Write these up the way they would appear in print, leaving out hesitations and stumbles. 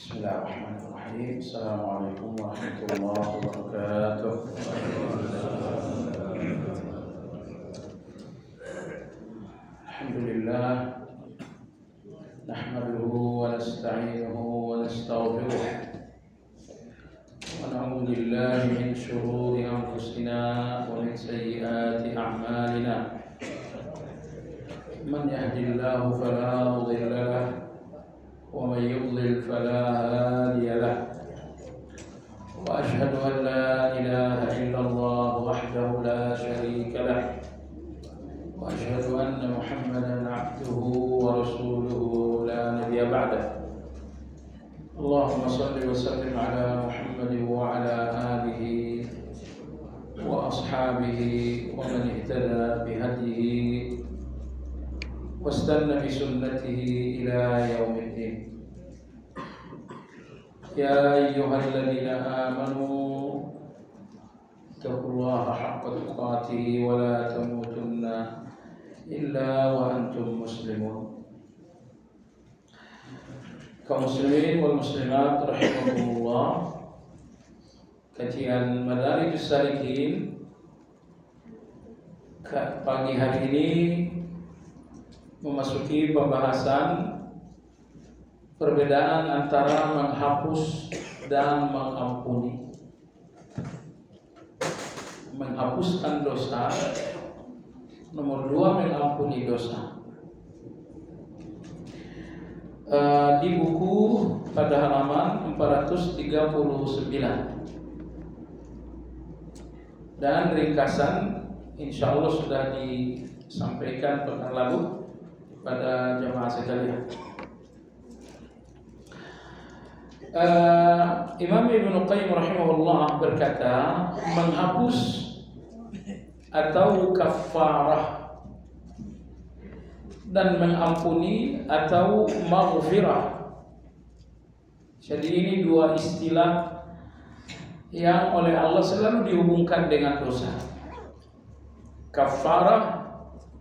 Bismillahirrahmanirrahim. Assalamualaikum warahmatullahi wabarakatuh. Alhamdulillah, nahmaduhu wa nasta'inuhu wa nastaghfiruh wa na'udzu billahi min shururi anfusina wa min sayyiati a'malina. Man yahdihillahu fala mudilla lahu ومن يضلل فلا هادي له وأشهد أن لا إله إلا الله وحده لا شريك له وأشهد أن محمدا عبده ورسوله لا نبي بعده اللهم صل وسلم على محمد وعلى آله وأصحابه ومن اهتدى بهديه واستنى بسنته إلى يوم الدين. يا أيها الذين آمنوا اتقوا الله حق تقاته ولا تموتن إلا وأنتم مسلمون. Kaum muslimin wal muslimat rahimakumullah, kajian Madarijus Salikin pagi hari ini memasuki pembahasan perbedaan antara menghapus dan mengampuni. Menghapuskan dosa, nomor 2 mengampuni dosa. Di buku pada halaman 439 dan ringkasan insya Allah sudah disampaikan pekan lalu pada jemaah sekalian. Imam Ibnu Qayyim rahimahullah berkata, menghapus atau kafarah dan mengampuni atau maghfirah. Jadi ini dua istilah yang oleh Allah selalu dihubungkan dengan dosa. Kafarah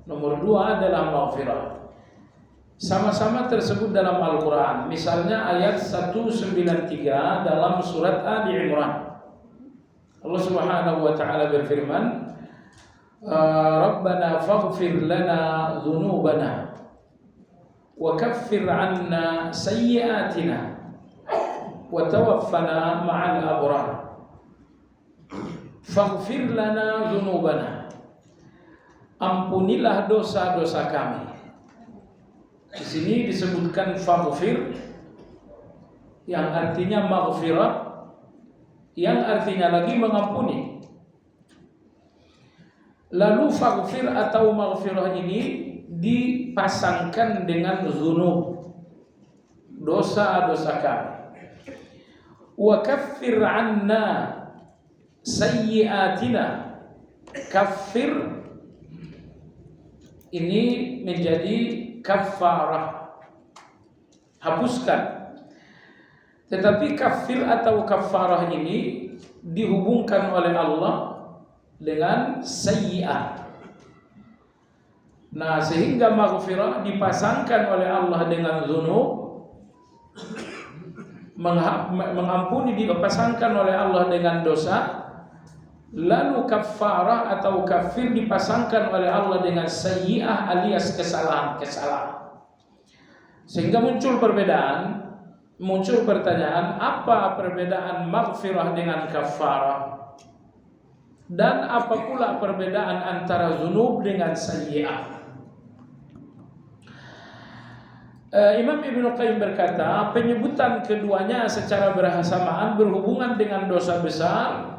nomor 2 adalah maghfirah. Sama-sama tersebut dalam Al-Quran. Misalnya ayat 193 dalam surat Ali Imran. Allah Subhanahu wa ta'ala berfirman, Rabbana faghfir lana dhunubana wa kaffir 'anna sayyi'atina wa tawaffana ma'al abrar. Faghfir lana dhunubana. Ampunilah dosa-dosa kami. Di sini disebutkan faghfir yang artinya maghfirah, yang artinya lagi mengampuni. Lalu faghfir atau maghfirah ini dipasangkan dengan dzunub, dosa-dosa kami. Wa kaffir 'anna sayyi'atina. Kaffir ini menjadi kafarah, hapuskan. Tetapi kafir atau kafarah ini dihubungkan oleh Allah dengan sayyi'ah. Nah, sehingga maghfirah dipasangkan oleh Allah dengan dzunub, mengampuni dipasangkan oleh Allah dengan dosa. Lalu kafarah atau kafir dipasangkan oleh Allah dengan sayyi'ah alias kesalahan-kesalahan. Sehingga muncul perbedaan, muncul pertanyaan, apa perbedaan maghfirah dengan kafarah? Dan apa pula perbedaan antara dzunub dengan sayyi'ah? Imam Ibnu Qayyim berkata, penyebutan keduanya secara bersamaan berhubungan dengan dosa besar,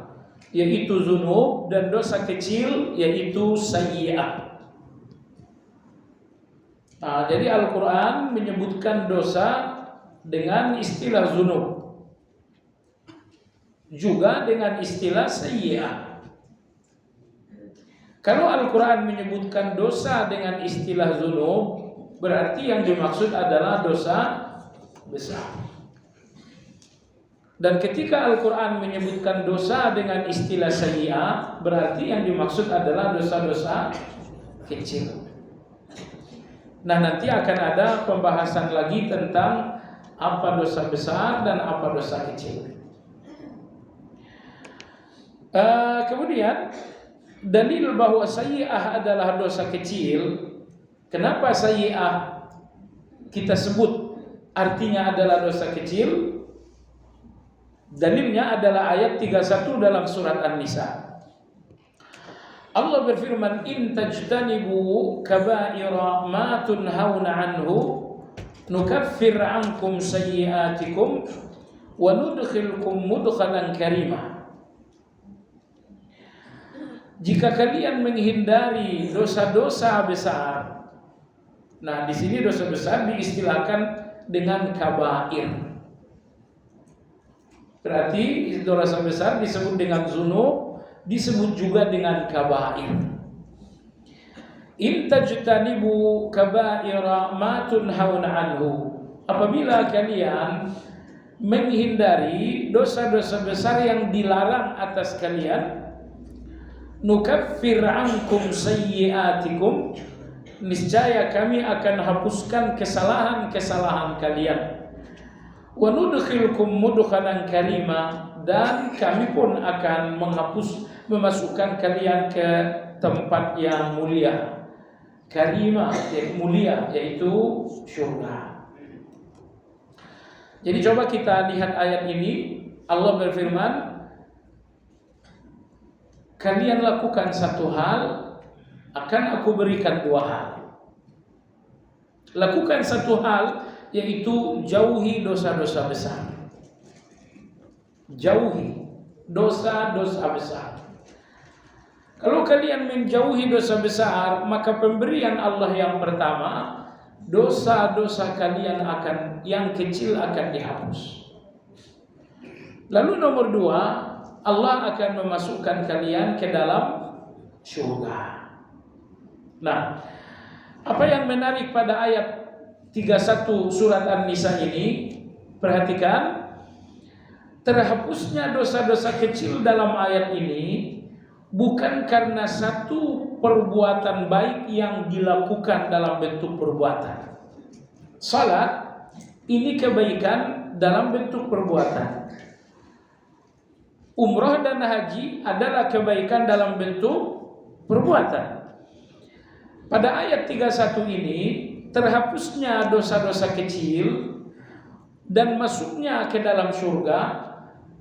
yaitu dzunub, dan dosa kecil, yaitu sayyi'ah. Nah, jadi Al-Quran menyebutkan dosa dengan istilah dzunub, juga dengan istilah sayyi'ah. Kalau Al-Quran menyebutkan dosa dengan istilah dzunub, berarti yang dimaksud adalah dosa besar. Dan ketika Al-Quran menyebutkan dosa dengan istilah sayyi'ah, berarti yang dimaksud adalah dosa-dosa kecil. Nah, nanti akan ada pembahasan lagi tentang apa dosa besar dan apa dosa kecil. Kemudian dalil bahwa sayyi'ah adalah dosa kecil. Kenapa sayyi'ah kita sebut artinya adalah dosa kecil? Dalilnya adalah ayat 31 dalam surat An-Nisa. Allah berfirman, in tajtanibu kaba'ira ma tunhauna anhu nukaffir ankum sayyi'atikum wa nudkhilkum mudkhalan karima. Jika kalian menghindari dosa-dosa besar. Nah, di sini dosa besar diistilahkan dengan kabair. Berarti dosa besar disebut dengan dzunub, disebut juga dengan kabair. In tajtanibu kabaira ma tunhauna anhu. Apabila kalian menghindari dosa-dosa besar yang dilarang atas kalian, nukaffir ankum sayyi'atikum, niscaya kami akan hapuskan kesalahan-kesalahan kalian. Wa nudkhilkum mudkhalan karima, dan kami pun akan memasukkan kalian ke tempat yang mulia. Karima, mulia, yaitu surga. Jadi coba kita lihat ayat ini. Allah berfirman, kalian lakukan satu hal, akan aku berikan dua hal. Lakukan satu hal, yaitu jauhi dosa-dosa besar. Jauhi dosa-dosa besar. Kalau kalian menjauhi dosa besar, maka pemberian Allah yang pertama, dosa-dosa kalian yang kecil akan dihapus. Lalu nomor dua, Allah akan memasukkan kalian ke dalam surga. Nah, apa yang menarik pada ayat 31 surat An-Nisa ini, perhatikan, terhapusnya dosa-dosa kecil dalam ayat ini bukan karena satu perbuatan baik yang dilakukan dalam bentuk perbuatan. Salat ini kebaikan dalam bentuk perbuatan. Umrah dan haji adalah kebaikan dalam bentuk perbuatan. Pada ayat 31 ini, terhapusnya dosa-dosa kecil dan masuknya ke dalam surga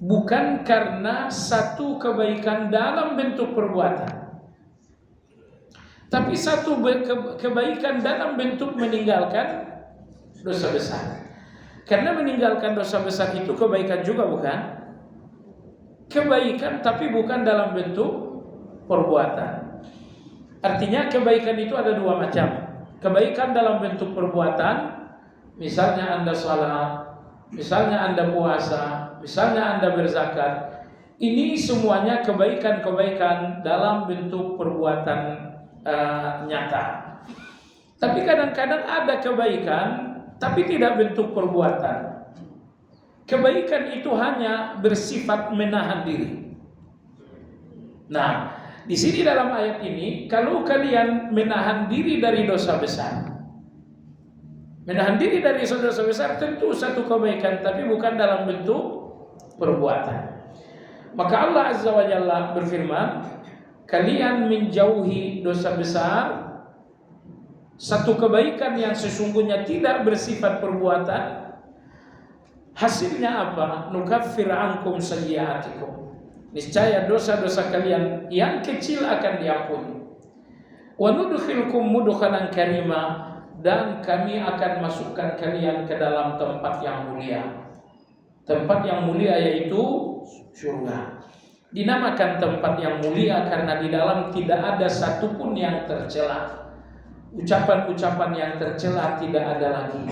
bukan karena satu kebaikan dalam bentuk perbuatan, tapi satu kebaikan dalam bentuk meninggalkan dosa besar. Karena meninggalkan dosa besar itu kebaikan juga, bukan? Kebaikan tapi bukan dalam bentuk perbuatan. Artinya kebaikan itu ada dua macam. Kebaikan dalam bentuk perbuatan, misalnya Anda salat, misalnya Anda puasa, misalnya Anda berzakat. Ini semuanya kebaikan-kebaikan dalam bentuk perbuatan nyata. Tapi kadang-kadang ada kebaikan tapi tidak bentuk perbuatan. Kebaikan itu hanya bersifat menahan diri. Nah, di sini dalam ayat ini, kalau kalian menahan diri dari dosa besar, menahan diri dari dosa besar tentu satu kebaikan, tapi bukan dalam bentuk perbuatan. Maka Allah Azza wa Jalla berfirman, kalian menjauhi dosa besar, satu kebaikan yang sesungguhnya tidak bersifat perbuatan. Hasilnya apa? Nukaffir ankum sayyi'atikum. Niscaya dosa-dosa kalian yang kecil akan diampuni. Wa nudkhilkum mudkhalan karima, dan kami akan masukkan kalian ke dalam tempat yang mulia. Tempat yang mulia yaitu surga. Dinamakan tempat yang mulia karena di dalam tidak ada satupun yang tercela. Ucapan-ucapan yang tercela tidak ada lagi.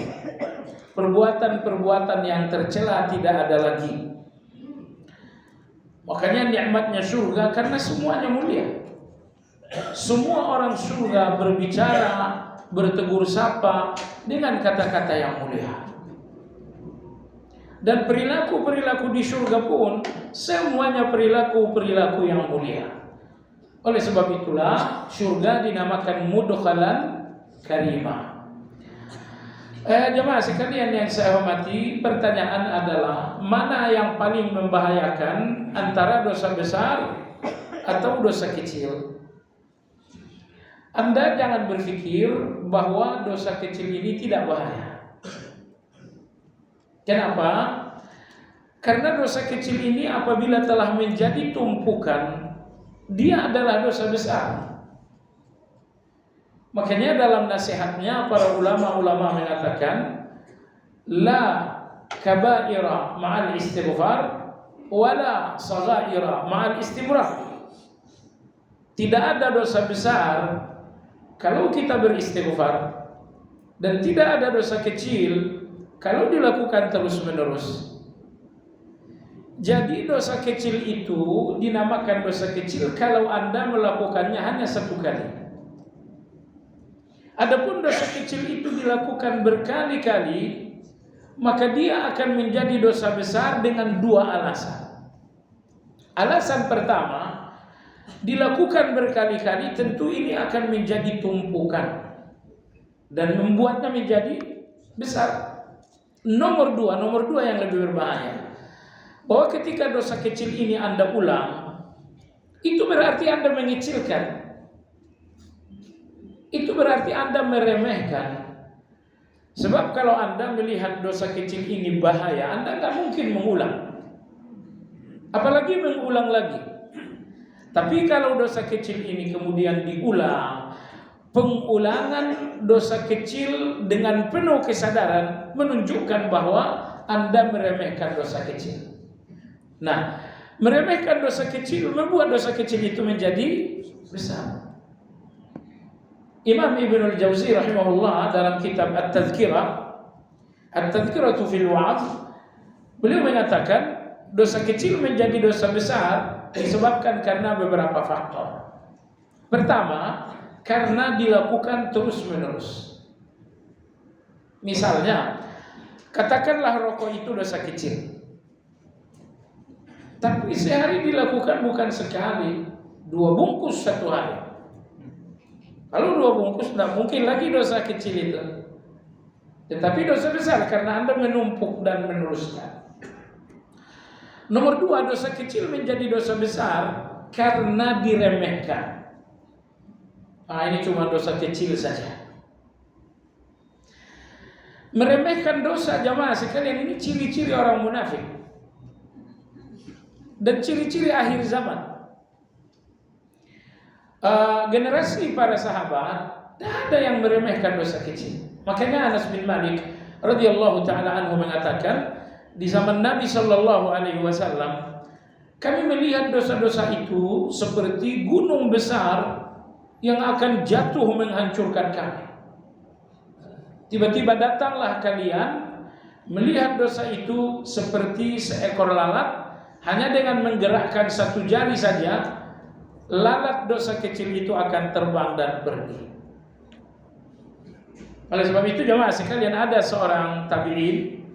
Perbuatan-perbuatan yang tercela tidak ada lagi. Makanya nikmatnya surga karena semuanya mulia. Semua orang surga berbicara, bertegur sapa dengan kata-kata yang mulia. Dan perilaku-perilaku di surga pun semuanya perilaku-perilaku yang mulia. Oleh sebab itulah surga dinamakan mudkhalan karimah. Jemaah sekalian yang saya hormati, pertanyaan adalah mana yang paling membahayakan antara dosa besar atau dosa kecil? Anda jangan berpikir bahwa dosa kecil ini tidak bahaya. Kenapa? Karena dosa kecil ini apabila telah menjadi tumpukan, dia adalah dosa besar. Makanya dalam nasihatnya para ulama-ulama mengatakan la kabaira ma'al istighfar wala saghaira ma'al istimrar. Tidak ada dosa besar kalau kita beristighfar, dan tidak ada dosa kecil kalau dilakukan terus-menerus. Jadi dosa kecil itu dinamakan dosa kecil kalau Anda melakukannya hanya satu kali. Adapun dosa kecil itu dilakukan berkali-kali, maka dia akan menjadi dosa besar dengan dua alasan. Alasan pertama, dilakukan berkali-kali tentu ini akan menjadi tumpukan dan membuatnya menjadi besar. Nomor dua yang lebih berbahaya, bahwa ketika dosa kecil ini Anda ulang, itu berarti Anda mengecilkan. Itu berarti Anda meremehkan. Sebab kalau Anda melihat dosa kecil ini bahaya, Anda nggak mungkin mengulang, apalagi mengulang lagi. Tapi kalau dosa kecil ini kemudian diulang, pengulangan dosa kecil dengan penuh kesadaran menunjukkan bahwa Anda meremehkan dosa kecil. Nah, meremehkan dosa kecil membuat dosa kecil itu menjadi besar. Imam Ibnul Jauzi rahimahullah dalam kitab At-Tadhkiratu fil Wa'adh, beliau mengatakan dosa kecil menjadi dosa besar disebabkan karena beberapa faktor. Pertama, karena dilakukan terus-menerus. Misalnya, katakanlah rokok itu dosa kecil, tapi sehari dilakukan bukan sekali, 2 bungkus satu hari. Kalau 2 bungkus tidak mungkin lagi dosa kecil itu, tetapi dosa besar karena Anda menumpuk dan meneruskan. Nomor 2, dosa kecil menjadi dosa besar karena diremehkan. Ini cuma dosa kecil saja. Meremehkan dosa, jamaah sekalian, ini ciri-ciri orang munafik dan ciri-ciri akhir zaman. Generasi para sahabat tidak ada yang meremehkan dosa kecil. Makanya Anas bin Malik radhiyallahu taala anhu mengatakan, di zaman Nabi sallallahu alaihi wasallam kami melihat dosa-dosa itu seperti gunung besar yang akan jatuh menghancurkan kami. Tiba-tiba datanglah kalian melihat dosa itu seperti seekor lalat, hanya dengan menggerakkan satu jari saja lalat dosa kecil itu akan terbang dan pergi. Oleh sebab itu jemaah sekalian, ada seorang tabi'in,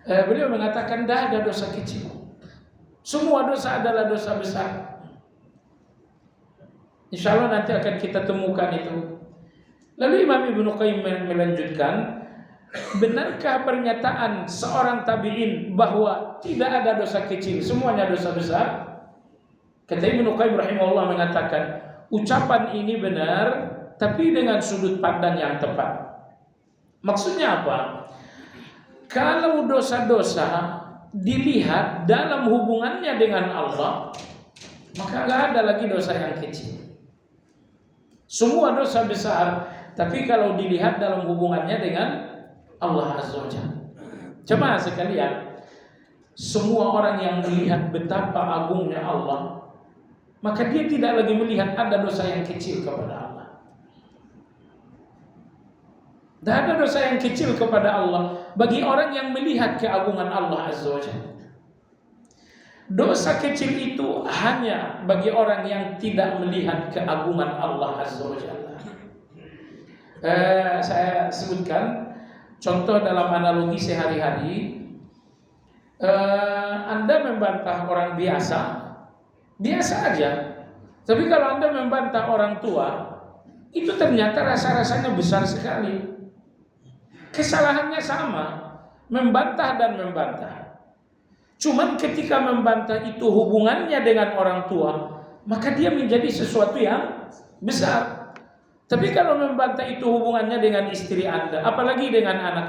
beliau mengatakan tidak ada dosa kecil, semua dosa adalah dosa besar. Insya Allah nanti akan kita temukan itu. Lalu Imam Ibnu Qayyim melanjutkan, benarkah pernyataan seorang tabi'in bahwa tidak ada dosa kecil, semuanya dosa besar? Kata Ibnu Qayyim rahimahullah mengatakan, ucapan ini benar tapi dengan sudut pandang yang tepat. Maksudnya apa? Kalau dosa-dosa dilihat dalam hubungannya dengan Allah, maka nggak ada lagi dosa yang kecil. Semua dosa besar, tapi kalau dilihat dalam hubungannya dengan Allah Azza wa Jalla. Jemaah sekalian, semua orang yang melihat betapa agungnya Allah, maka dia tidak lagi melihat ada dosa yang kecil kepada Allah. Tidak ada dosa yang kecil kepada Allah bagi orang yang melihat keagungan Allah Azza wa Jalla. Dosa kecil itu hanya bagi orang yang tidak melihat keagungan Allah Azza wa Jalla. Saya sebutkan contoh dalam analogi sehari-hari. Anda membantah orang biasa aja. Tapi kalau Anda membantah orang tua, itu ternyata rasa-rasanya besar sekali. Kesalahannya sama, membantah dan membantah. Cuman ketika membantah itu hubungannya dengan orang tua, maka dia menjadi sesuatu yang besar. Tapi kalau membantah itu hubungannya dengan istri Anda, apalagi dengan anak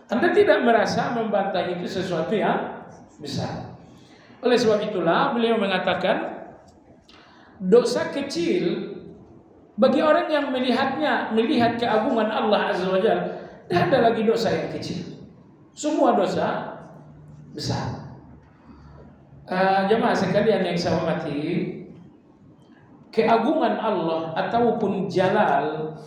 Anda tidak merasa membantah itu sesuatu yang besar. Oleh sebab itulah beliau mengatakan, dosa kecil bagi orang yang melihat keagungan Allah Azza wa Jalla, tidak ada lagi dosa yang kecil. Semua dosa besar. Jemaah sekalian yang saya hormati, keagungan Allah ataupun jalal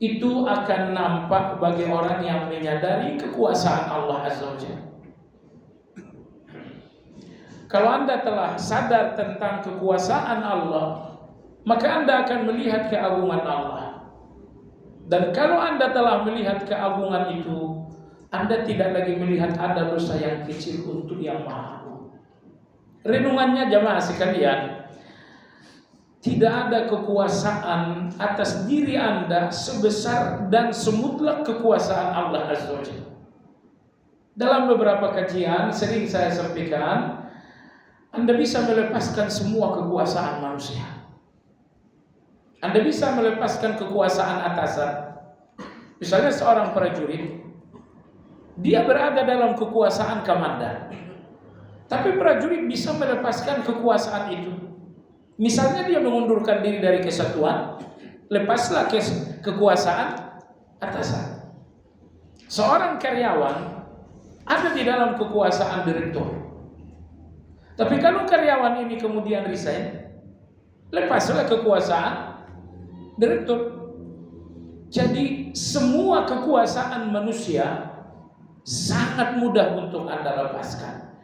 itu akan nampak bagi orang yang menyadari kekuasaan Allah Azza wa Jalla. Kalau Anda telah sadar tentang kekuasaan Allah, maka Anda akan melihat keagungan Allah. Dan kalau Anda telah melihat keagungan itu, Anda tidak lagi melihat ada dosa yang kecil untuk yang maha agung. Renungannya jamaah sekalian, tidak ada kekuasaan atas diri Anda sebesar dan semutlak kekuasaan Allah Azza wa Jalla. Dalam beberapa kajian sering saya sampaikan, Anda bisa melepaskan semua kekuasaan manusia. Anda bisa melepaskan kekuasaan atasan. Misalnya seorang prajurit, dia berada dalam kekuasaan komandan. Tapi prajurit bisa melepaskan kekuasaan itu. Misalnya dia mengundurkan diri dari kesatuan, lepaslah kekuasaan atasan. Seorang karyawan ada di dalam kekuasaan direktur. Tapi kalau karyawan ini kemudian resign, lepaslah kekuasaan direktur. Jadi semua kekuasaan manusia sangat mudah untuk Anda lepaskan.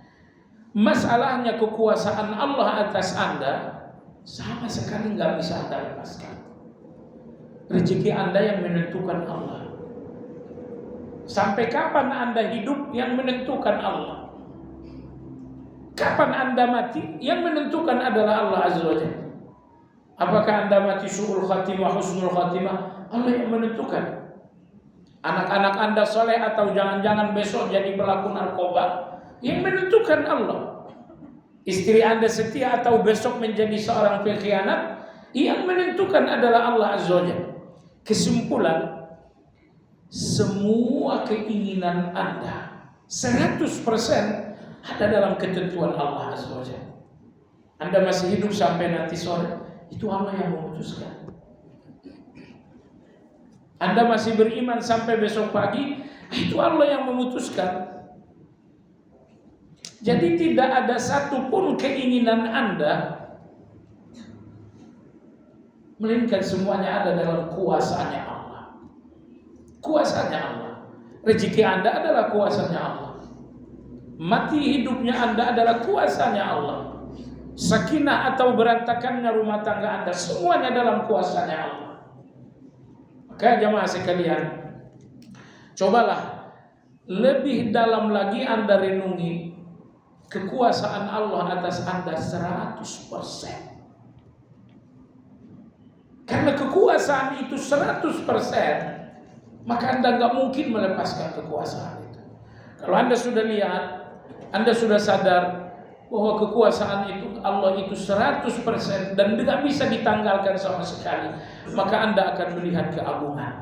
Masalahnya kekuasaan Allah atas Anda sama sekali nggak bisa Anda lepaskan. Rezeki Anda yang menentukan Allah. Sampai kapan Anda hidup yang menentukan Allah. Kapan Anda mati yang menentukan adalah Allah Azza wa Jalla. Apakah Anda mati su'ul khatimah, husnul khatimah? Allah yang menentukan. Anak-anak Anda soleh atau jangan-jangan besok jadi pelaku narkoba, yang menentukan Allah. Istri Anda setia atau besok menjadi seorang pengkhianat, yang menentukan adalah Allah Azza wa Jalla. Kesimpulan, semua keinginan Anda 100% ada dalam ketentuan Allah Azza wa Jalla. Anda masih hidup sampai nanti sore, itu Allah yang memutuskan. Anda masih beriman sampai besok pagi, itu Allah yang memutuskan. Jadi tidak ada satupun keinginan Anda, melainkan semuanya ada dalam kuasanya Allah. Kuasanya Allah. Rezeki Anda adalah kuasanya Allah. Mati hidupnya Anda adalah kuasanya Allah. Sakinah atau berantakannya rumah tangga Anda, semuanya dalam kuasanya Allah. Maka jamaah sekalian, cobalah lebih dalam lagi Anda renungi kekuasaan Allah atas Anda 100%. Karena kekuasaan itu 100%, maka Anda nggak mungkin melepaskan kekuasaan itu. Kalau Anda sudah lihat, Anda sudah sadar bahwa kekuasaan itu Allah itu 100% dan tidak bisa ditanggalkan sama sekali, maka Anda akan melihat keagungan.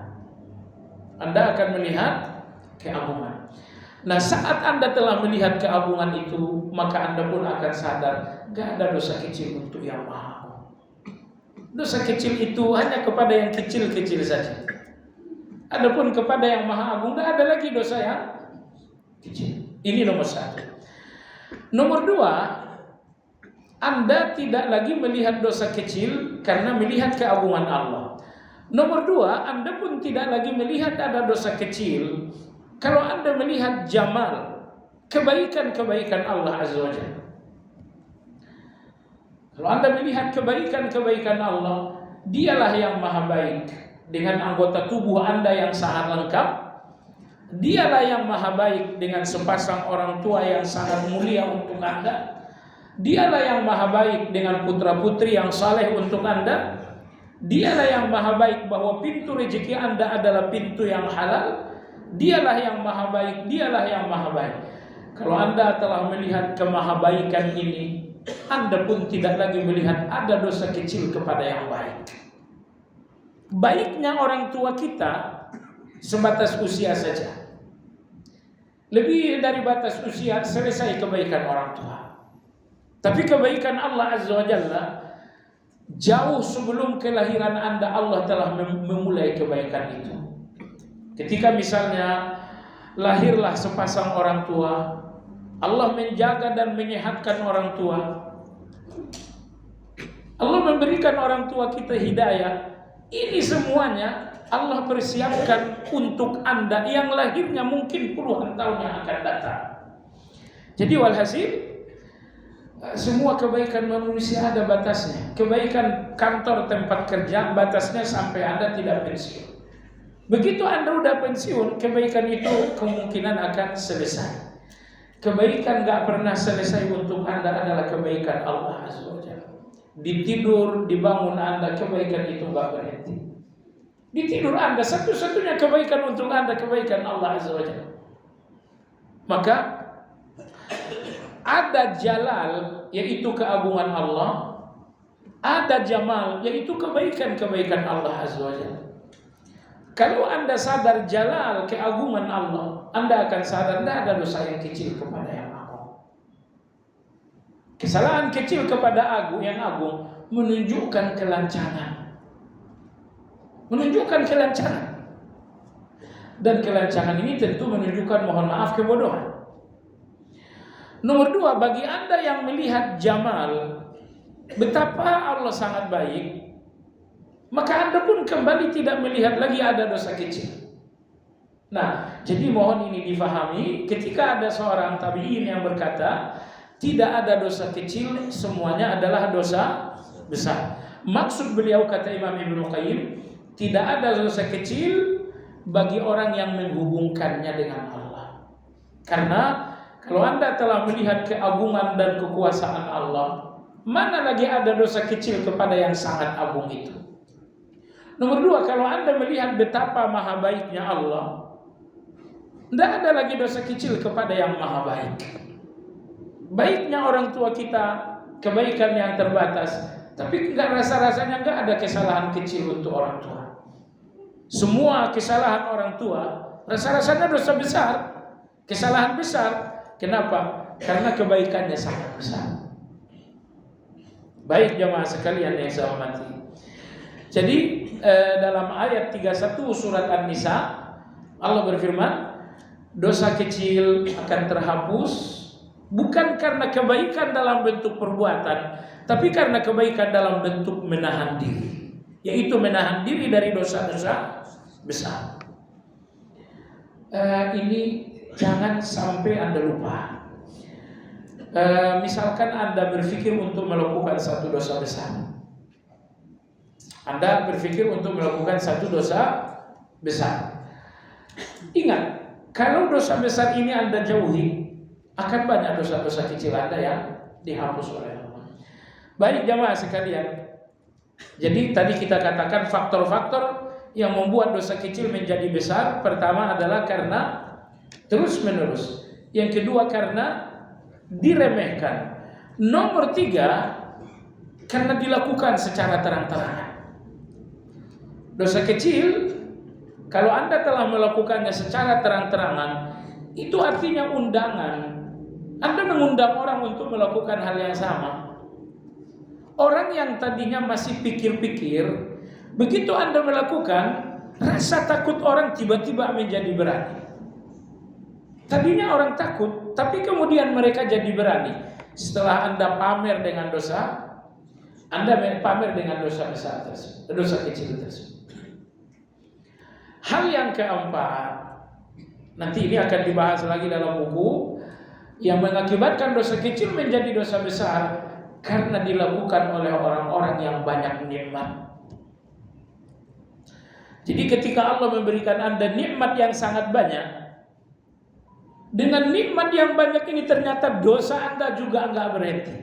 Anda akan melihat keagungan. Nah, saat Anda telah melihat keagungan itu, maka Anda pun akan sadar, gak ada dosa kecil untuk yang Maha Agung. Dosa kecil itu hanya kepada yang kecil-kecil saja. Adapun kepada yang Maha Agung, gak ada lagi dosa yang kecil. Ini nomor satu. Nomor dua, Anda tidak lagi melihat dosa kecil karena melihat keagungan Allah. Nomor dua, Anda pun tidak lagi melihat ada dosa kecil kalau Anda melihat jamal, kebaikan-kebaikan Allah Azza wa Jalla. Kalau Anda melihat kebaikan-kebaikan Allah, Dialah yang maha baik dengan anggota tubuh Anda yang sangat lengkap. Dialah yang maha baik dengan sepasang orang tua yang sangat mulia untuk Anda. Dialah yang maha baik dengan putra-putri yang saleh untuk Anda. Dialah yang maha baik, bahwa pintu rezeki Anda adalah pintu yang halal. Dialah yang maha baik, dialah yang maha baik. Kalau Anda telah melihat kemahabaikan ini, Anda pun tidak lagi melihat ada dosa kecil kepada yang baik. Baiknya orang tua kita sebatas usia saja. Lebih dari batas usia selesai kebaikan orang tua. Tapi kebaikan Allah Azza wa Jalla, jauh sebelum kelahiran Anda, Allah telah memulai kebaikan itu. Ketika misalnya lahirlah sepasang orang tua, Allah menjaga dan menyehatkan orang tua. Allah memberikan orang tua kita hidayah. Ini semuanya Allah persiapkan untuk Anda yang lahirnya mungkin puluhan tahun yang akan datang. Jadi walhasil, semua kebaikan manusia ada batasnya. Kebaikan kantor tempat kerja batasnya sampai Anda tidak pensiun. Begitu Anda udah pensiun, kebaikan itu kemungkinan akan selesai. Kebaikan gak pernah selesai untuk Anda adalah kebaikan Allah Azza wa Jalla. Ditidur, dibangun Anda, kebaikan itu gak berhenti. Ditidur Anda, satu-satunya kebaikan untuk Anda, kebaikan Allah Azza wa Jalla. Maka ada jalal, yaitu keagungan Allah. Ada jamal, yaitu kebaikan-kebaikan Allah Azza wa Jalla. Kalau Anda sadar jalal, keagungan Allah, Anda akan sadar tidak ada dosa yang kecil kepada yang agung. Kesalahan kecil kepada yang agung menunjukkan kelancangan. Menunjukkan kelancangan. Dan kelancangan ini tentu menunjukkan, mohon maaf, kebodohan. Nomor dua, bagi Anda yang melihat jamal, betapa Allah sangat baik, maka Anda pun kembali tidak melihat lagi ada dosa kecil. Nah, jadi mohon ini difahami, ketika ada seorang tabi'in yang berkata, tidak ada dosa kecil, semuanya adalah dosa besar. Maksud beliau, kata Imam Ibnu Qayyim, tidak ada dosa kecil bagi orang yang menghubungkannya dengan Allah. Karena kalau Anda telah melihat keagungan dan kekuasaan Allah, mana lagi ada dosa kecil kepada yang sangat agung itu? Nomor dua, kalau Anda melihat betapa maha baiknya Allah, tidak ada lagi dosa kecil kepada yang maha baik. Baiknya orang tua kita, kebaikan yang terbatas, tapi rasa-rasanya nggak ada kesalahan kecil untuk orang tua. Semua kesalahan orang tua, rasa-rasanya dosa besar, kesalahan besar. Kenapa? Karena kebaikannya sangat besar. Baik jamaah sekalian yang saya hormati. Jadi dalam ayat 31 surat An-Nisa, Allah berfirman, dosa kecil akan terhapus bukan karena kebaikan dalam bentuk perbuatan, tapi karena kebaikan dalam bentuk menahan diri, yaitu menahan diri dari dosa-dosa besar. Ini jangan sampai Anda lupa. Misalkan Anda berpikir untuk melakukan satu dosa besar. Anda berpikir untuk melakukan satu dosa besar. Ingat, kalau dosa besar ini Anda jauhi, akan banyak dosa-dosa kecil Anda yang dihapus oleh Allah. Baik jamaah sekalian. Jadi tadi kita katakan faktor-faktor yang membuat dosa kecil menjadi besar. Pertama adalah karena terus-menerus. Yang kedua karena diremehkan. Nomor tiga, karena dilakukan secara terang-terangan. Dosa kecil, kalau Anda telah melakukannya secara terang-terangan, itu artinya undangan. Anda mengundang orang untuk melakukan hal yang sama. Orang yang tadinya masih pikir-pikir, begitu Anda melakukan, rasa takut orang tiba-tiba menjadi berani. Tadinya orang takut, tapi kemudian mereka jadi berani. Setelah Anda pamer dengan dosa, Anda pamer dengan dosa besar tersebut, dosa kecil tersebut. Hal yang keempat, nanti ini akan dibahas lagi dalam buku, yang mengakibatkan dosa kecil menjadi dosa besar karena dilakukan oleh orang-orang yang banyak nikmat. Jadi ketika Allah memberikan Anda nikmat yang sangat banyak, dengan nikmat yang banyak ini ternyata dosa Anda juga enggak berhenti.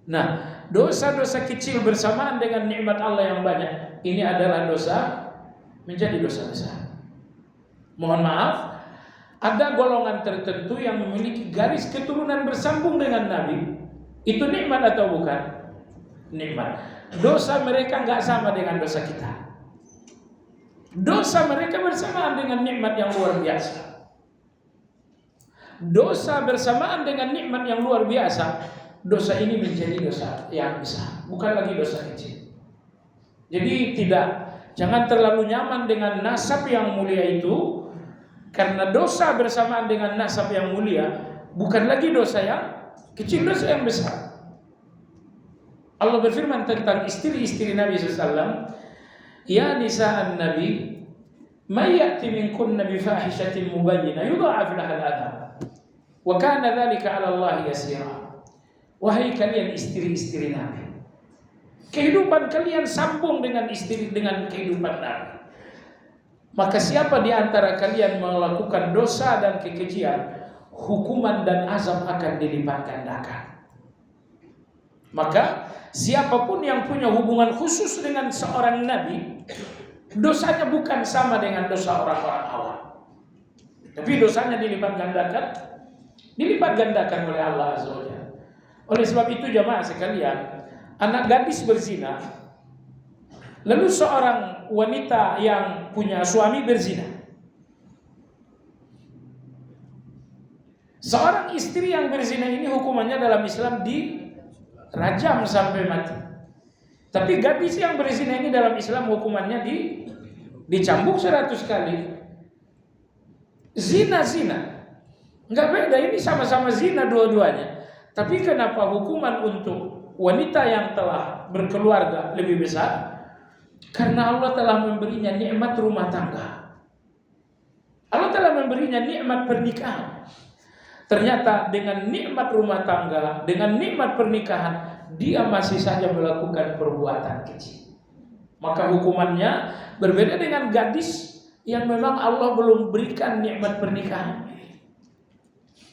Nah, dosa-dosa kecil bersamaan dengan nikmat Allah yang banyak, ini adalah dosa menjadi dosa besar. Mohon maaf, ada golongan tertentu yang memiliki garis keturunan bersambung dengan Nabi. Itu nikmat atau bukan? Nikmat. Dosa mereka nggak sama dengan dosa kita. Dosa mereka bersamaan dengan nikmat yang luar biasa. Dosa bersamaan dengan nikmat yang luar biasa. Dosa ini menjadi dosa yang besar, bukan lagi dosa kecil. Jadi jangan terlalu nyaman dengan nasab yang mulia itu, karena dosa bersamaan dengan nasab yang mulia bukan lagi dosa yang kecil, dosa yang besar. Allah berfirman tentang istri-istri Nabi SAW, ya nisa'an Nabi, may ya'ti minkunna bifahishatin mubayyinah yudha'af laha al-'adzab wa kana dzalika 'ala Allah yasira. Wahai kalian istri-istri Nabi, kehidupan kalian sambung dengan kehidupan Nabi. Maka siapa di antara kalian melakukan dosa dan kekejian, hukuman dan azab akan dilipat gandakan. Maka siapapun yang punya hubungan khusus dengan seorang nabi, dosanya bukan sama dengan dosa orang-orang awam, tapi dosanya dilipat gandakan oleh Allah Azza wa Jalla. Oleh sebab itu jamaah sekalian, anak gadis berzina, lalu seorang wanita yang punya suami berzina, seorang istri yang berzina ini hukumannya dalam Islam dirajam sampai mati. Tapi gadis yang berzina ini dalam Islam hukumannya dicambuk 100 kali. Zina, nggak beda, ini sama-sama zina dua-duanya. Tapi kenapa hukuman untuk wanita yang telah berkeluarga lebih besar? Karena Allah telah memberinya nikmat rumah tangga. Allah telah memberinya nikmat pernikahan. Ternyata dengan nikmat rumah tangga, dengan nikmat pernikahan, dia masih saja melakukan perbuatan keji. Maka hukumannya berbeda dengan gadis yang memang Allah belum berikan nikmat pernikahan.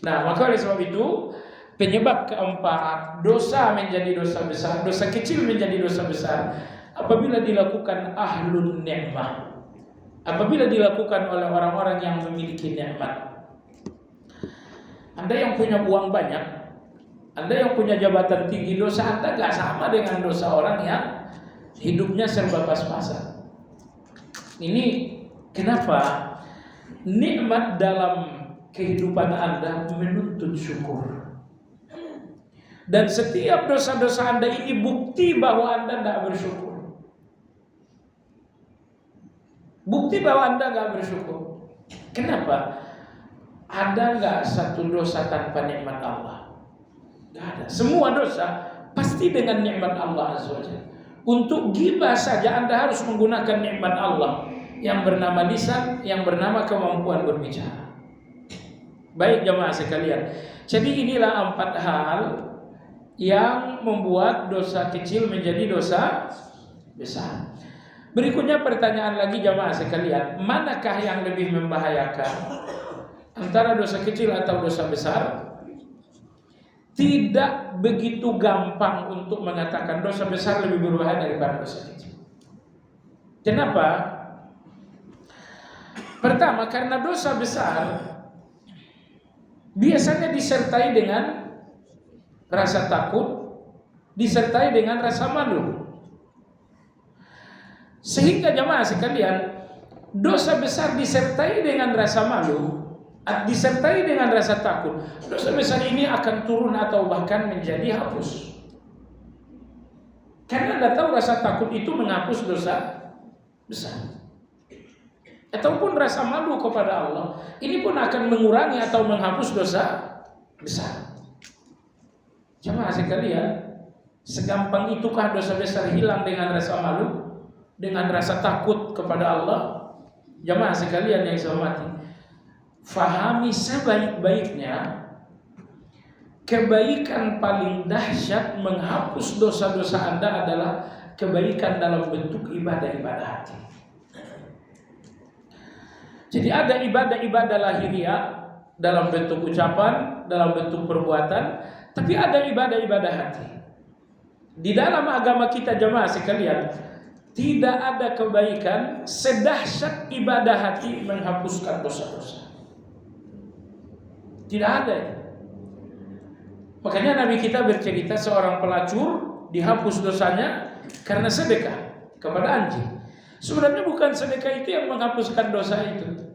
Nah, maka oleh sebab itu, penyebab keempat, dosa menjadi dosa besar, dosa kecil menjadi dosa besar apabila dilakukan ahlun ni'mah, apabila dilakukan oleh orang-orang yang memiliki nikmat. Anda yang punya uang banyak, Anda yang punya jabatan tinggi, dosa Anda gak sama dengan dosa orang yang hidupnya serba pas-pasan. Ini kenapa nikmat dalam kehidupan Anda menuntut syukur. Dan setiap dosa-dosa Anda ini bukti bahwa Anda tidak bersyukur. Bukti bahwa Anda gak bersyukur. Kenapa? Ada nggak satu dosa tanpa nikmat Allah? Nggak ada. Semua dosa pasti dengan nikmat Allah Azza wa Jalla. Untuk ghibah saja Anda harus menggunakan nikmat Allah yang bernama lisan, yang bernama kemampuan berbicara. Baik jamaah sekalian. Jadi inilah 4 hal yang membuat dosa kecil menjadi dosa besar. Berikutnya pertanyaan lagi jamaah sekalian, manakah yang lebih membahayakan? Antara dosa kecil atau dosa besar? Tidak begitu gampang untuk mengatakan dosa besar lebih berbahaya daripada dosa kecil. Kenapa? Pertama, karena dosa besar biasanya disertai dengan rasa takut, disertai dengan rasa malu. Sehingga jamaah sekalian, dosa besar disertai dengan rasa malu, disertai dengan rasa takut, dosa besar ini akan turun atau bahkan menjadi hapus. Karena Anda tahu rasa takut itu menghapus dosa besar. Ataupun rasa malu kepada Allah, ini pun akan mengurangi atau menghapus dosa besar. Jamaah sekalian, segampang itukah dosa besar hilang dengan rasa malu, dengan rasa takut kepada Allah? Jamaah sekalian yang saya hormati, fahami sebaik-baiknya, kebaikan paling dahsyat menghapus dosa-dosa Anda adalah kebaikan dalam bentuk ibadah-ibadah hati. Jadi ada ibadah-ibadah lahiriah dalam bentuk ucapan, dalam bentuk perbuatan, tapi ada ibadah-ibadah hati. Di dalam agama kita jemaah sekalian, tidak ada kebaikan sedahsyat ibadah hati menghapuskan dosa-dosa. Tidak ada. Makanya Nabi kita bercerita seorang pelacur dihapus dosanya karena sedekah kepada anjing. Sebenarnya bukan sedekah itu yang menghapuskan dosa itu.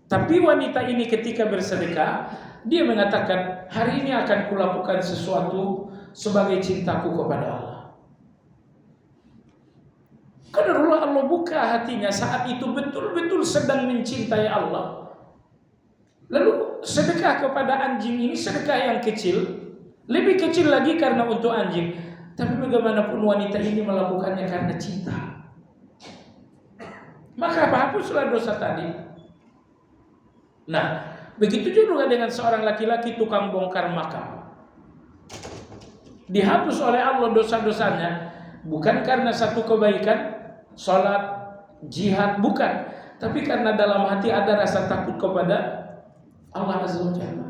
Tapi wanita ini ketika bersedekah, dia mengatakan, hari ini akan kulakukan sesuatu sebagai cintaku kepada Allah. Karena Allah buka hatinya saat itu betul-betul sedang mencintai Allah. Lalu sedekah kepada anjing ini sedekah yang kecil, lebih kecil lagi karena untuk anjing. Tapi bagaimanapun wanita ini melakukannya karena cinta. Maka hapuslah dosa tadi. Nah, begitu juga dengan seorang laki-laki tukang bongkar makam. Dihapus oleh Allah dosa-dosanya bukan karena satu kebaikan, sholat, jihad, bukan, tapi karena dalam hati ada rasa takut kepada Allah Azza wa Jalla.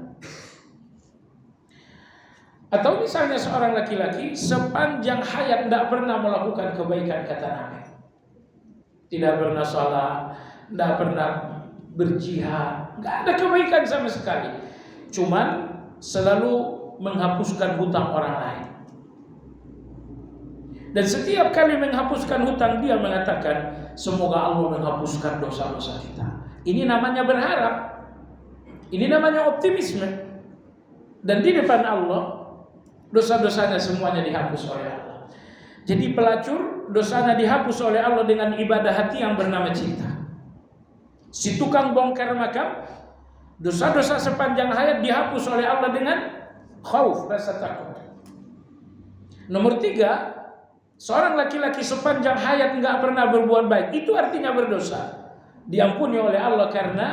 Atau misalnya seorang laki-laki sepanjang hayat tidak pernah melakukan kebaikan, kata Nabi. Tidak pernah sholat, tidak pernah berjihad, tidak ada kebaikan sama sekali. Cuman selalu menghapuskan hutang orang lain. Dan setiap kali menghapuskan hutang, dia mengatakan, semoga Allah menghapuskan dosa-dosa kita. Ini namanya berharap. Ini namanya optimisme. Dan di depan Allah, dosa-dosanya semuanya dihapus oleh Allah. Jadi pelacur, dosanya dihapus oleh Allah dengan ibadah hati yang bernama cinta. Si tukang bongkar makam, dosa-dosa sepanjang hayat dihapus oleh Allah dengan khauf, rasa takut. Nomor 3, seorang laki-laki sepanjang hayat enggak pernah berbuat baik, itu artinya berdosa. Diampuni oleh Allah karena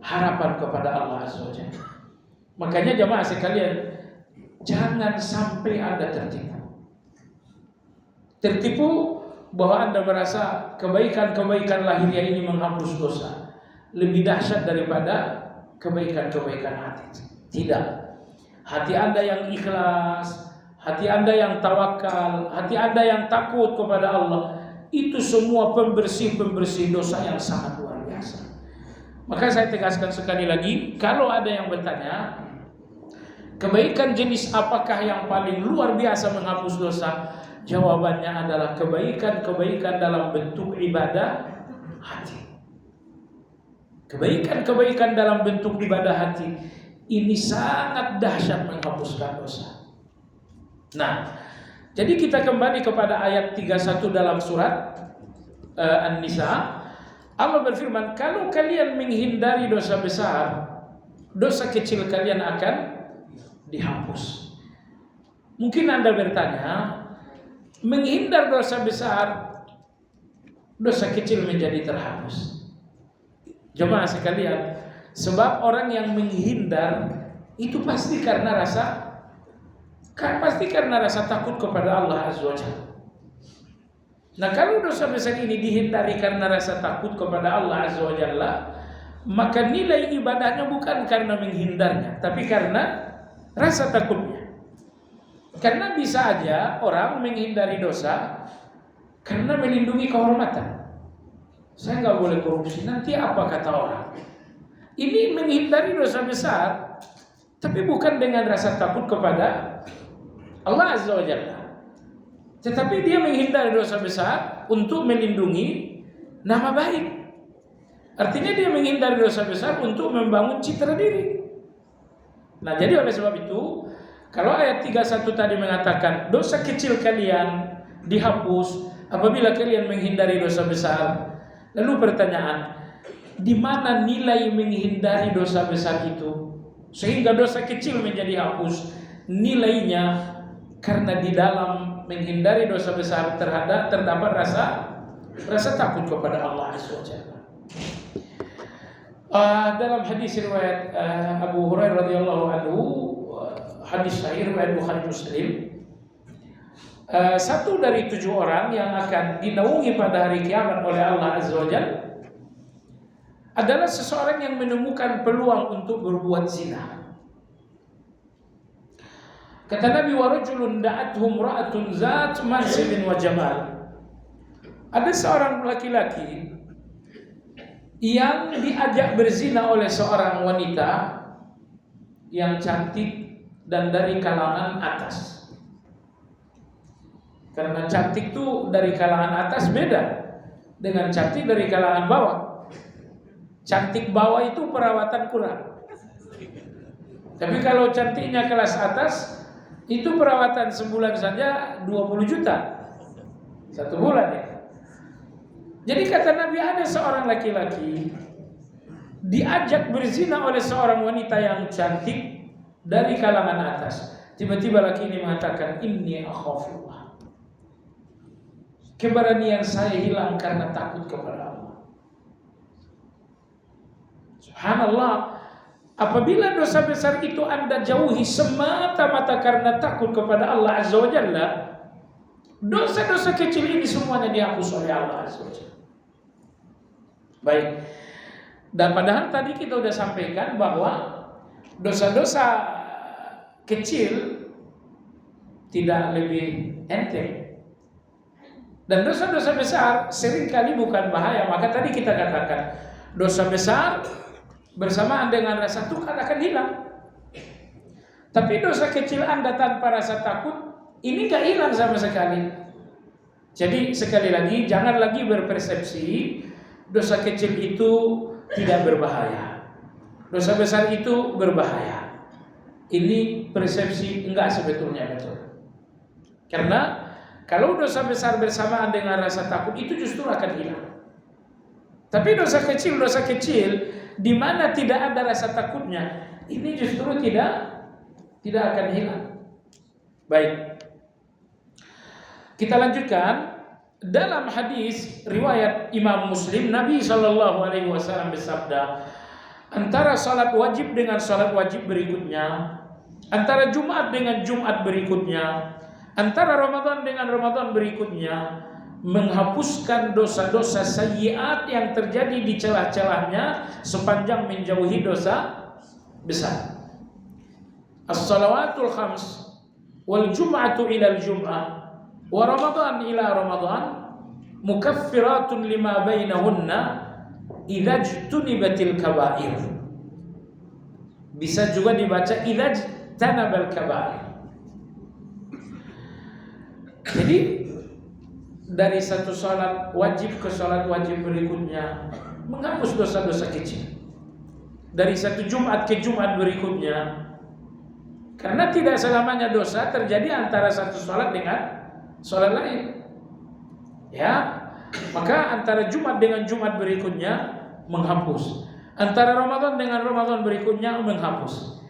harapan kepada Allah Azza wa Jalla. Makanya jemaah sekalian, jangan sampai Anda tertipu bahwa Anda merasa kebaikan-kebaikan lahiriah ini menghapus dosa lebih dahsyat daripada kebaikan-kebaikan hati. Tidak. Hati Anda yang ikhlas, hati Anda yang tawakal, hati Anda yang takut kepada Allah, itu semua pembersih-pembersih dosa yang sangat luar biasa. Maka saya tegaskan sekali lagi, kalau ada yang bertanya, kebaikan jenis apakah yang paling luar biasa menghapus dosa? Jawabannya adalah kebaikan-kebaikan dalam bentuk ibadah hati. Kebaikan-kebaikan dalam bentuk ibadah hati ini sangat dahsyat menghapuskan dosa. Nah, jadi kita kembali kepada ayat 31 dalam surat An-Nisa. Allah berfirman, kalau kalian menghindari dosa besar, dosa kecil kalian akan dihapus. Mungkin Anda bertanya, menghindar dosa besar, dosa kecil menjadi terhapus. Jemaah sekalian, sebab orang yang menghindar itu pasti karena rasa takut kepada Allah Azza wa Jalla. Nah, kalau dosa besar ini dihindari karena rasa takut kepada Allah Azza wa Jalla, maka nilai ibadahnya bukan karena menghindarnya, tapi karena rasa takutnya. Karena bisa aja orang menghindari dosa karena melindungi kehormatan. Saya nggak boleh korupsi, nanti apa kata orang? Ini menghindari dosa besar, tapi bukan dengan rasa takut kepada Allah Azza wa Jalla. Tetapi dia menghindari dosa besar untuk melindungi nama baik. Artinya dia menghindari dosa besar untuk membangun citra diri. Nah, jadi oleh sebab itu, kalau ayat 31 tadi mengatakan dosa kecil kalian dihapus apabila kalian menghindari dosa besar. Lalu pertanyaan, di mana nilai menghindari dosa besar itu sehingga dosa kecil menjadi hapus? Nilainya karena di dalam menghindari dosa besar terdapat rasa takut kepada Allah Azza wa Jalla. Dalam hadis riwayat Abu Hurairah radhiyallahu anhu, hadis sahih riwayat Bukhari Muslim, 1 dari 7 orang yang akan dinaungi pada hari kiamat oleh Allah Azza wa Jalla adalah seseorang yang menemukan peluang untuk berbuat zina. Kata Nabi, wa rajulun da'atuhum ra'atun zat mansibin wa jamal. Ada seorang laki-laki yang diajak berzina oleh seorang wanita yang cantik dan dari kalangan atas. Karena cantik itu dari kalangan atas beda dengan cantik dari kalangan bawah. Cantik bawah itu perawatan kurang. Tapi kalau cantiknya kelas atas, itu perawatan sebulan saja 20 juta. 1 bulan ya. Jadi kata Nabi, ada seorang laki-laki diajak berzina oleh seorang wanita yang cantik dari kalangan atas. Tiba-tiba laki ini mengatakan, inni akhafullah. Keberanian saya hilang karena takut kepada Allah. Subhanallah. Apabila dosa besar itu Anda jauhi semata-mata karena takut kepada Allah Azza wa Jalla, dosa-dosa kecil ini semuanya dihapus oleh Allah Azza wa Jalla. Baik. Dan padahal tadi kita sudah sampaikan bahwa dosa-dosa kecil tidak lebih enteng. Dan dosa-dosa besar seringkali bukan bahaya. Maka tadi kita katakan, dosa besar bersamaan dengan rasa takut akan hilang. Tapi dosa kecil Anda tanpa rasa takut, ini gak hilang sama sekali. Jadi sekali lagi, jangan lagi berpersepsi dosa kecil itu tidak berbahaya, dosa besar itu berbahaya. Ini persepsi enggak sebetulnya betul. Karena kalau dosa besar bersamaan dengan rasa takut, itu justru akan hilang. Tapi dosa kecil di mana tidak ada rasa takutnya, ini justru tidak akan hilang. Baik. Kita lanjutkan. Dalam hadis riwayat Imam Muslim, Nabi SAW bersabda, antara salat wajib dengan salat wajib berikutnya, antara Jumat dengan Jumat berikutnya, antara Ramadan dengan Ramadan berikutnya, menghapuskan dosa-dosa sayyiat yang terjadi di celah-celahnya sepanjang menjauhi dosa besar. As-salawatul khams wal jum'atu ila al-jum'ah wa Ramadan ila Ramadan mukaffiratun lima bainahunna idza jtunibatil kaba'ir. Bisa juga dibaca idza jtanabal kaba'ir. Jadi dari satu salat wajib ke salat wajib berikutnya menghapus dosa-dosa kecil. Dari satu Jumat ke Jumat berikutnya, karena tidak selamanya dosa terjadi antara satu salat dengan salat lain. Ya, maka antara Jumat dengan Jumat berikutnya menghapus. Antara Ramadan dengan Ramadan berikutnya menghapus.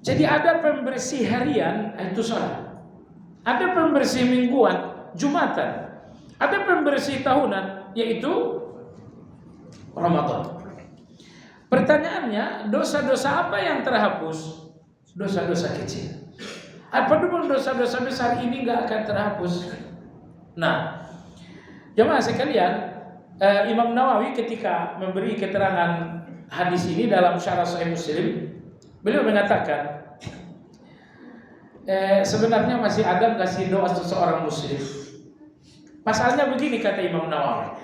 Jadi ada pembersih harian, itu salat. Ada pembersih mingguan, Jumatan. Ada pembersih tahunan, yaitu Ramadan. Pertanyaannya, dosa-dosa apa yang terhapus? Dosa-dosa kecil. Apapun dosa-dosa besar ini gak akan terhapus. Nah, jemaah sekalian, Imam Nawawi ketika memberi keterangan hadis ini dalam Syarah Sahih Muslim, beliau mengatakan, sebenarnya masih ada kasih doa seseorang muslim. Pasalnya begini, kata Imam Nawawi,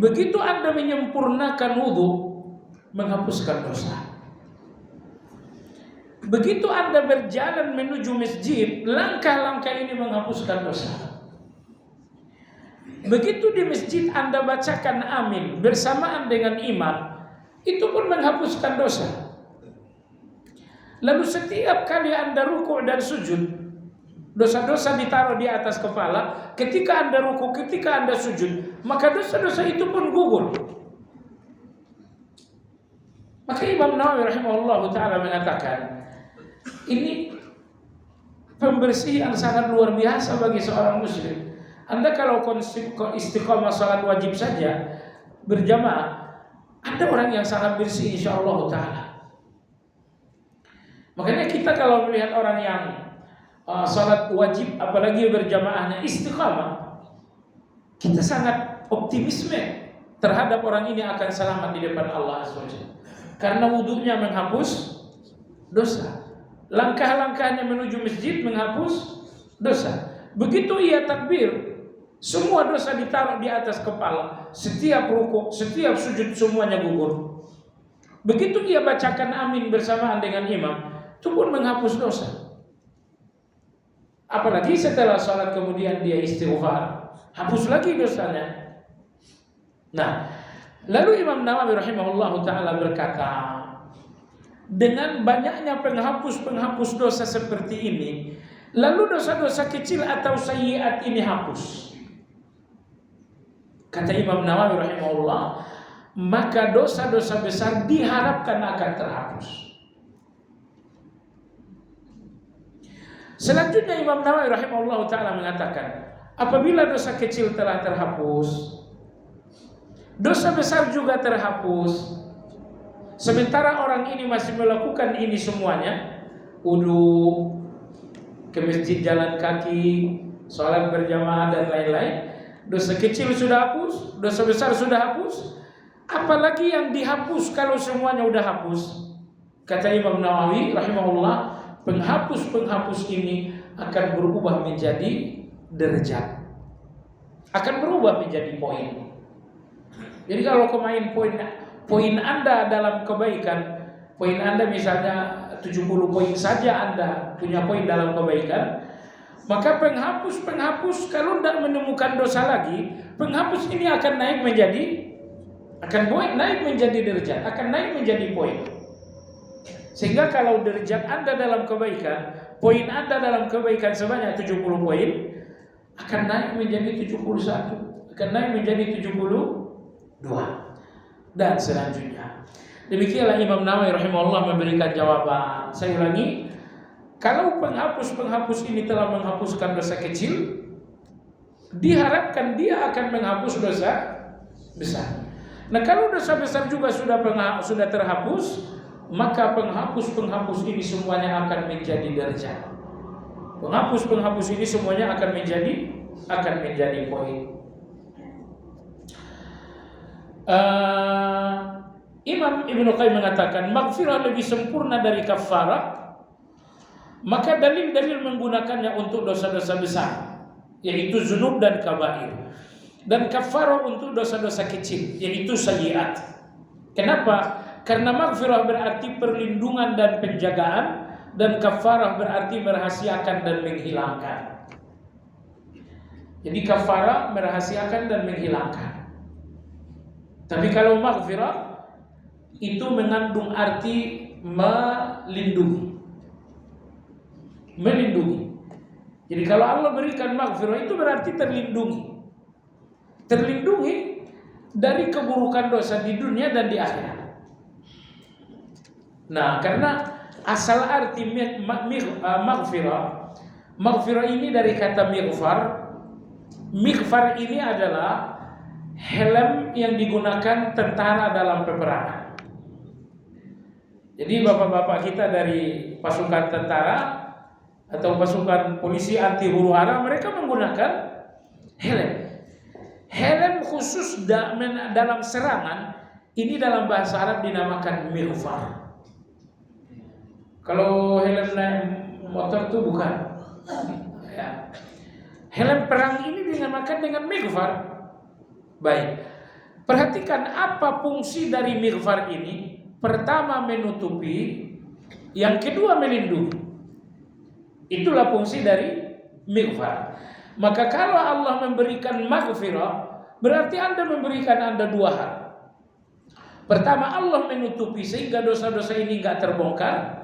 begitu Anda menyempurnakan wudu, menghapuskan dosa. Begitu Anda berjalan menuju masjid, langkah-langkah ini menghapuskan dosa. Begitu di masjid Anda bacakan amin bersamaan dengan imam, itu pun menghapuskan dosa. Lalu setiap kali Anda rukuk dan sujud, dosa-dosa ditaruh di atas kepala. Ketika Anda rukuk, ketika Anda sujud, maka dosa-dosa itu pun gugur. Maka Imam Nawawi rahimahullah ta'ala mengatakan, ini pembersih yang sangat luar biasa bagi seorang muslim. Anda kalau istiqamah salat wajib saja berjamaah, ada orang yang sangat bersih insyaallah ta'ala. Makanya kita kalau melihat orang yang salat wajib apalagi berjamaahnya istiqamah, kita sangat optimisme terhadap orang ini akan selamat di depan Allah Azza wa Jalla. Karena wudunya menghapus dosa. Langkah-langkahnya menuju masjid menghapus dosa. Begitu ia takbir, semua dosa ditaruh di atas kepala. Setiap rukuk, setiap sujud semuanya gugur. Begitu ia bacakan amin bersamaan dengan imam, itu pun menghapus dosa. Apalagi setelah sholat kemudian dia istighfar, hapus lagi dosanya. Nah, lalu Imam Nawawi rahimahullahu ta'ala berkata, dengan banyaknya penghapus-penghapus dosa seperti ini, lalu dosa-dosa kecil atau sayyiat ini hapus. Kata Imam Nawawi rahimahullah, maka dosa-dosa besar diharapkan akan terhapus. Selanjutnya Imam Nawawi rahimahullah ta'ala mengatakan, apabila dosa kecil telah terhapus, dosa besar juga terhapus, sementara orang ini masih melakukan ini semuanya, wudu, ke masjid jalan kaki, sholat berjamaah dan lain-lain, dosa kecil sudah hapus, dosa besar sudah hapus, apalagi yang dihapus kalau semuanya udah hapus? Kata Imam Nawawi rahimahullah, penghapus-penghapus ini akan berubah menjadi derajat, akan berubah menjadi poin. Jadi kalau kemain poin Anda dalam kebaikan, poin Anda misalnya 70 poin saja Anda punya poin dalam kebaikan, maka penghapus kalau tidak menemukan dosa lagi, penghapus ini akan naik menjadi derajat, akan naik menjadi poin. Sehingga kalau derajat Anda dalam kebaikan, poin Anda dalam kebaikan sebanyak 70 poin, akan naik menjadi 71, akan naik menjadi 72 dan selanjutnya. Demikianlah Imam Nawawi rahimahullah memberikan jawaban. Saya ulangi, kalau penghapus-penghapus ini telah menghapuskan dosa kecil, diharapkan dia akan menghapus dosa besar. Nah, kalau dosa besar juga sudah terhapus, maka penghapus-penghapus ini semuanya akan menjadi derajat. Penghapus-penghapus ini semuanya akan menjadi poin. Imam Ibnu Qayyim mengatakan maghfirah lebih sempurna dari kafarah, maka dalil-dalil menggunakannya untuk dosa-dosa besar, yaitu zunub dan kabair, dan kafarah untuk dosa-dosa kecil, yaitu sayyiat. Kenapa? Karena maghfirah berarti perlindungan dan penjagaan, dan kafarah berarti merahasiakan dan menghilangkan. Jadi kafarah merahasiakan dan menghilangkan. Tapi kalau maghfirah itu mengandung arti melindungi. Jadi kalau Allah berikan maghfirah itu berarti terlindungi dari keburukan dosa di dunia dan di akhirat. Nah, karena asal arti maghfirah ini dari kata mighfar. Mighfar ini adalah helm yang digunakan tentara dalam peperangan. Jadi bapak-bapak kita dari pasukan tentara atau pasukan polisi anti huru-hara, mereka menggunakan helm khusus dalam serangan. Ini dalam bahasa Arab dinamakan mighfar. Kalau helm naik motor itu bukan. Ya. Helm perang ini dinamakan dengan mighfar. Baik. Perhatikan apa fungsi dari mighfar ini. Pertama menutupi, yang kedua melindungi. Itulah fungsi dari mighfar. Maka kalau Allah memberikan maghfirah, berarti Anda memberikan Anda dua hal. Pertama, Allah menutupi sehingga dosa-dosa ini enggak terbongkar.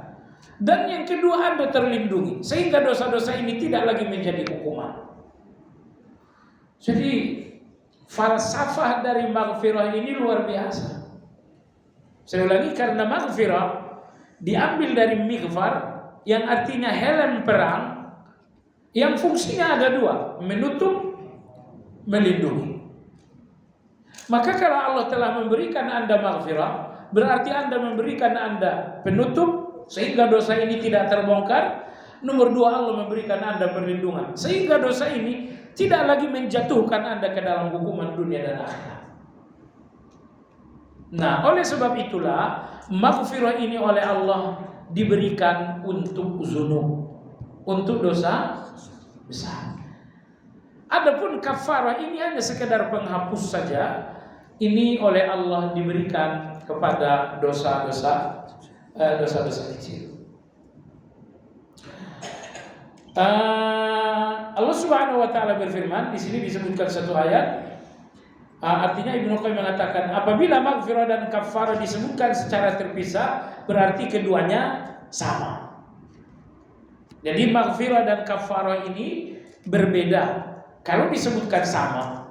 Dan yang kedua, Anda terlindungi sehingga dosa-dosa ini tidak lagi menjadi hukuman. Jadi falsafah dari maghfirah ini luar biasa. Saya ulangi, karena maghfirah diambil dari mighfar yang artinya helm perang, yang fungsinya ada dua, menutup, melindungi. Maka kalau Allah telah memberikan Anda maghfirah, berarti Anda memberikan Anda penutup sehingga dosa ini tidak terbongkar. Nomor dua, Allah memberikan Anda perlindungan sehingga dosa ini tidak lagi menjatuhkan Anda ke dalam hukuman dunia dan akhirat. Nah, oleh sebab itulah maghfirah ini oleh Allah diberikan untuk zunub, untuk dosa besar. Adapun kafarah ini hanya sekedar penghapus saja. Ini oleh Allah diberikan kepada dosa-dosa kecil. Allah Subhanahu wa taala berfirman, di sini disebutkan satu ayat. Artinya Ibnu Qayyim mengatakan apabila maghfirah dan kafarah disebutkan secara terpisah, berarti keduanya sama. Jadi maghfirah dan kafarah ini berbeda kalau disebutkan sama.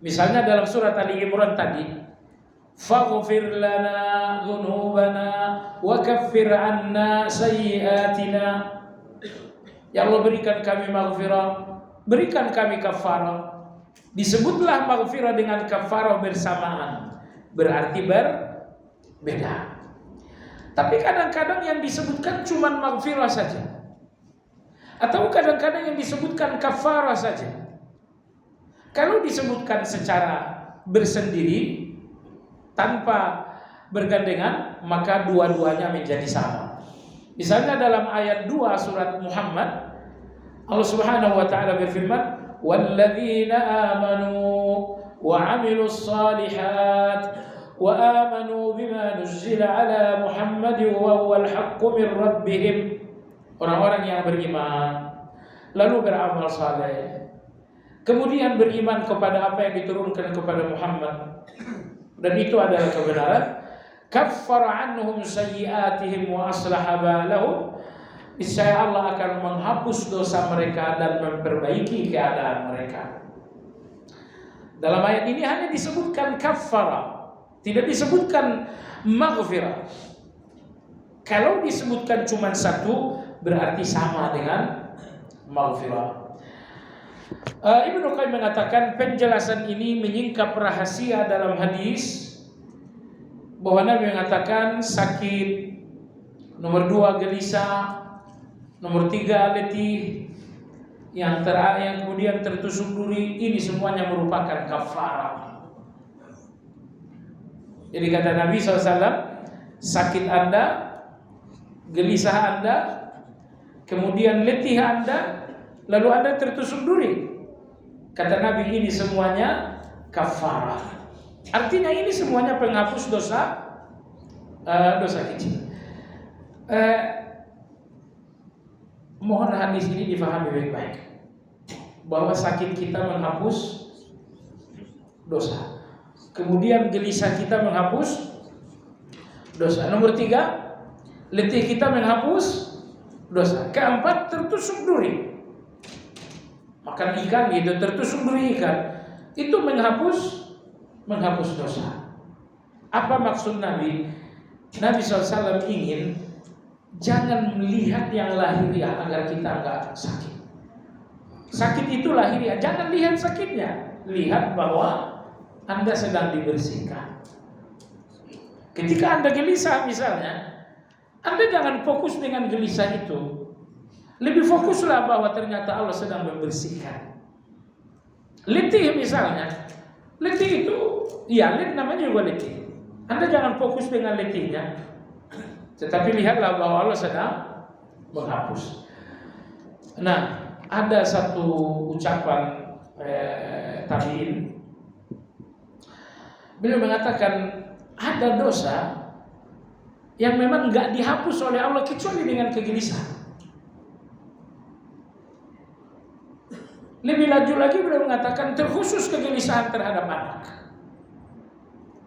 Misalnya dalam surat Ali Imran tadi, faghfir lana dzunubana wa kaffir 'anna sayyi'atina. Ya Allah, berikan kami maghfirah, berikan kami kafarah. Disebutlah maghfirah dengan kafarah bersamaan, berarti berbeda. Tapi kadang-kadang yang disebutkan cuma maghfirah saja, atau kadang-kadang yang disebutkan kafarah saja. Kalau disebutkan secara bersendiri tanpa bergandengan, maka dua-duanya menjadi sama. Misalnya dalam ayat 2 surat Muhammad, Allah Subhanahu wa taala berfirman, وَالَّذِينَ آمَنُوا وَعَمِلُوا الصَّالِحَاتِ وَآمَنُوا بِمَا نُزِّلَ عَلَى مُحَمَّدٍ وَهُوَ الْحَقُّ مِنْ رَبِّهِمْ. Orang-orang yang beriman lalu beramal saleh, kemudian beriman kepada apa yang diturunkan kepada Muhammad, dan itu adalah kebenaran, kaffara anhum sayyi'atihim wa aslaha balahum. Niscaya Allah akan menghapus dosa mereka dan memperbaiki keadaan mereka. Dalam ayat ini hanya disebutkan kaffara, tidak disebutkan maghfirah. Kalau disebutkan cuma satu, berarti sama dengan maghfirah. Ibnu Qayyim mengatakan penjelasan ini menyingkap rahasia dalam hadis bahwa Nabi mengatakan sakit, nomor 2 gelisah, nomor 3 letih, yang kemudian tertusuk duri, ini semuanya merupakan kafarah. Jadi kata Nabi SAW, sakit Anda, gelisah Anda, kemudian letih Anda, lalu Anda tertusuk duri, kata Nabi, ini semuanya kafarah. Artinya ini semuanya penghapus dosa kecil. Mohon hadis ini difahami baik-baik, bahwa sakit kita menghapus dosa, kemudian gelisah kita menghapus dosa. Nomor 3, letih kita menghapus dosa. Keempat, tertusuk duri, makan ikan gitu, tertusuk duri ikan, itu menghapus dosa. Apa maksud Nabi? Nabi SAW ingin jangan melihat yang lahiriah agar kita enggak sakit. Sakit itu lahiriah, jangan lihat sakitnya, lihat bahwa Anda sedang dibersihkan. Ketika Anda gelisah misalnya, Anda jangan fokus dengan gelisah itu. Lebih fokuslah bahwa ternyata Allah sedang membersihkan. Letih misalnya, letih itu, ya namanya juga letih. Anda jangan fokus dengan letihnya, tetapi lihatlah bahwa Allah sedang menghapus. Nah, ada satu ucapan tabi'in. Beliau mengatakan ada dosa yang memang enggak dihapus oleh Allah kecuali dengan kegelisahan. Lebih lanjut lagi beliau mengatakan terkhusus kegelisahan terhadap anak.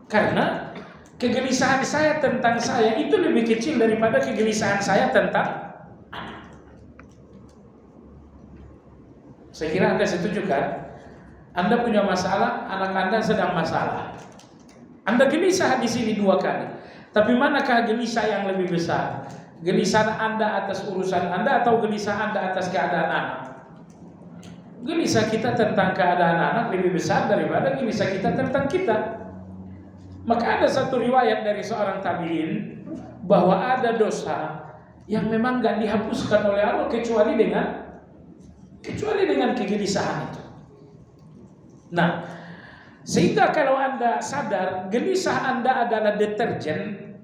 Karena kegelisahan saya tentang saya itu lebih kecil daripada kegelisahan saya tentang anak. Saya kira Anda setuju kan? Anda punya masalah, anak Anda sedang masalah. Anda gelisah di sini 2 kali. Tapi manakah gelisah yang lebih besar? Gelisah Anda atas urusan Anda atau gelisah Anda atas keadaan anak? Gelisah kita tentang keadaan anak lebih besar daripada gelisah kita tentang kita. Maka ada satu riwayat dari seorang tabi'in bahwa ada dosa yang memang gak dihapuskan oleh Allah kecuali dengan kegelisahan itu. Nah, sehingga kalau Anda sadar gelisah Anda adalah deterjen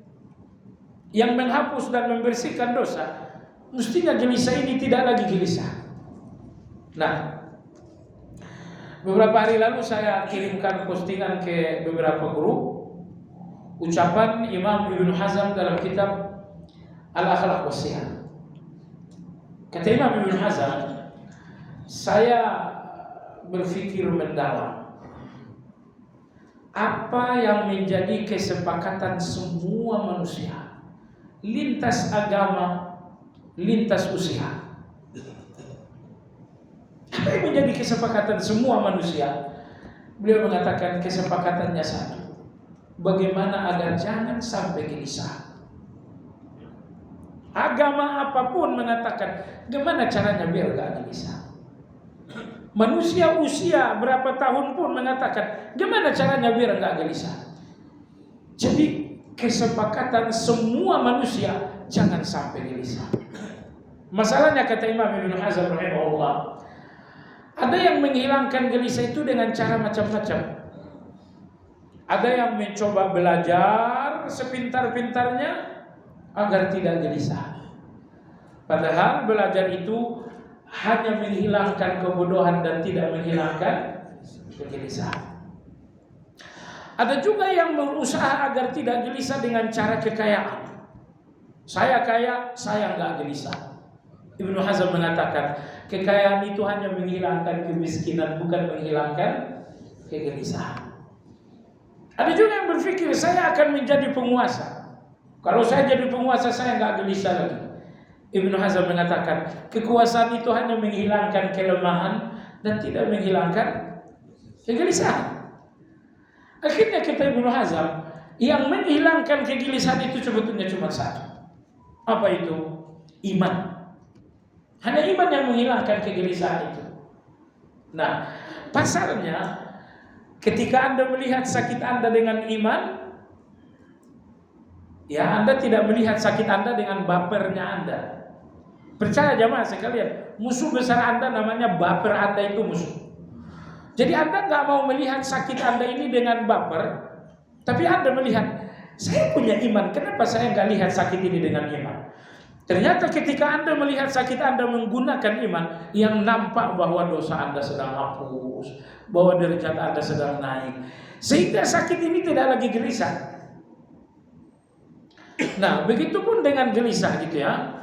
yang menghapus dan membersihkan dosa, mestinya gelisah ini tidak lagi gelisah. Nah, beberapa hari lalu saya kirimkan postingan ke beberapa grup ucapan Imam Ibnu Hazm dalam kitab Al-Akhlaq Wassiyah. Kata Imam Ibnu Hazm, saya berpikir mendalam, apa yang menjadi kesepakatan semua manusia, lintas agama, lintas usia. Apa yang menjadi kesepakatan semua manusia? Beliau mengatakan kesepakatannya satu, bagaimana agar jangan sampai gelisah. Agama apapun mengatakan gimana caranya biar gak gelisah. Manusia usia berapa tahun pun mengatakan gimana caranya biar gak gelisah. Jadi kesepakatan semua manusia jangan sampai gelisah. Masalahnya kata Imam Ibnu Hazm rahimahullah, ada yang menghilangkan gelisah itu dengan cara macam-macam. Ada yang mencoba belajar sepintar-pintarnya agar tidak gelisah. Padahal belajar itu hanya menghilangkan kebodohan dan tidak menghilangkan kegelisahan. Ada juga yang berusaha agar tidak gelisah dengan cara kekayaan. Saya kaya, saya enggak gelisah. Ibnu Hazm mengatakan kekayaan itu hanya menghilangkan kemiskinan, bukan menghilangkan kegelisahan. Ada juga yang berpikir saya akan menjadi penguasa. Kalau saya jadi penguasa saya enggak gelisah lagi. Ibnu Hazm mengatakan kekuasaan itu hanya menghilangkan kelemahan dan tidak menghilangkan kegelisahan. Akhirnya kata Ibnu Hazm, yang menghilangkan kegelisahan itu sebetulnya cuma satu. Apa itu? Iman. Hanya iman yang menghilangkan kegelisahan itu. Nah, pasalnya ketika Anda melihat sakit Anda dengan iman, ya, Anda tidak melihat sakit Anda dengan bapernya Anda. Percaya jamaah sekalian, musuh besar Anda namanya baper Anda itu musuh. Jadi Anda nggak mau melihat sakit Anda ini dengan baper, tapi Anda melihat, saya punya iman, kenapa saya nggak lihat sakit ini dengan iman? Ternyata ketika Anda melihat sakit Anda menggunakan iman, yang nampak bahwa dosa Anda sedang hapus, bahwa derajat Anda sedang naik, sehingga sakit ini tidak lagi gelisah. Nah, begitupun dengan gelisah gitu ya.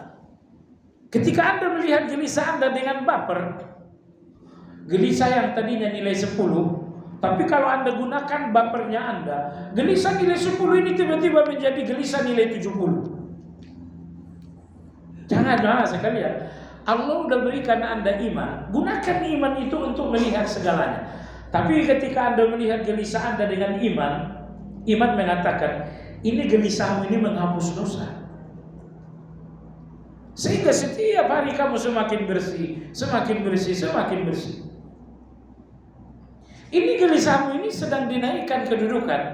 Ketika Anda melihat gelisah Anda dengan baper, gelisah yang tadinya nilai 10, tapi kalau Anda gunakan bapernya Anda, gelisah nilai 10 ini tiba-tiba menjadi gelisah nilai 70. Jangan sekalian, Allah udah berikan Anda iman, gunakan iman itu untuk melihat segalanya. Tapi ketika Anda melihat gelisah Anda dengan iman, iman mengatakan, ini gelisahmu ini menghapus dosa. Sehingga setiap hari kamu semakin bersih, semakin bersih, semakin bersih. Ini gelisahmu ini sedang dinaikkan kedudukan.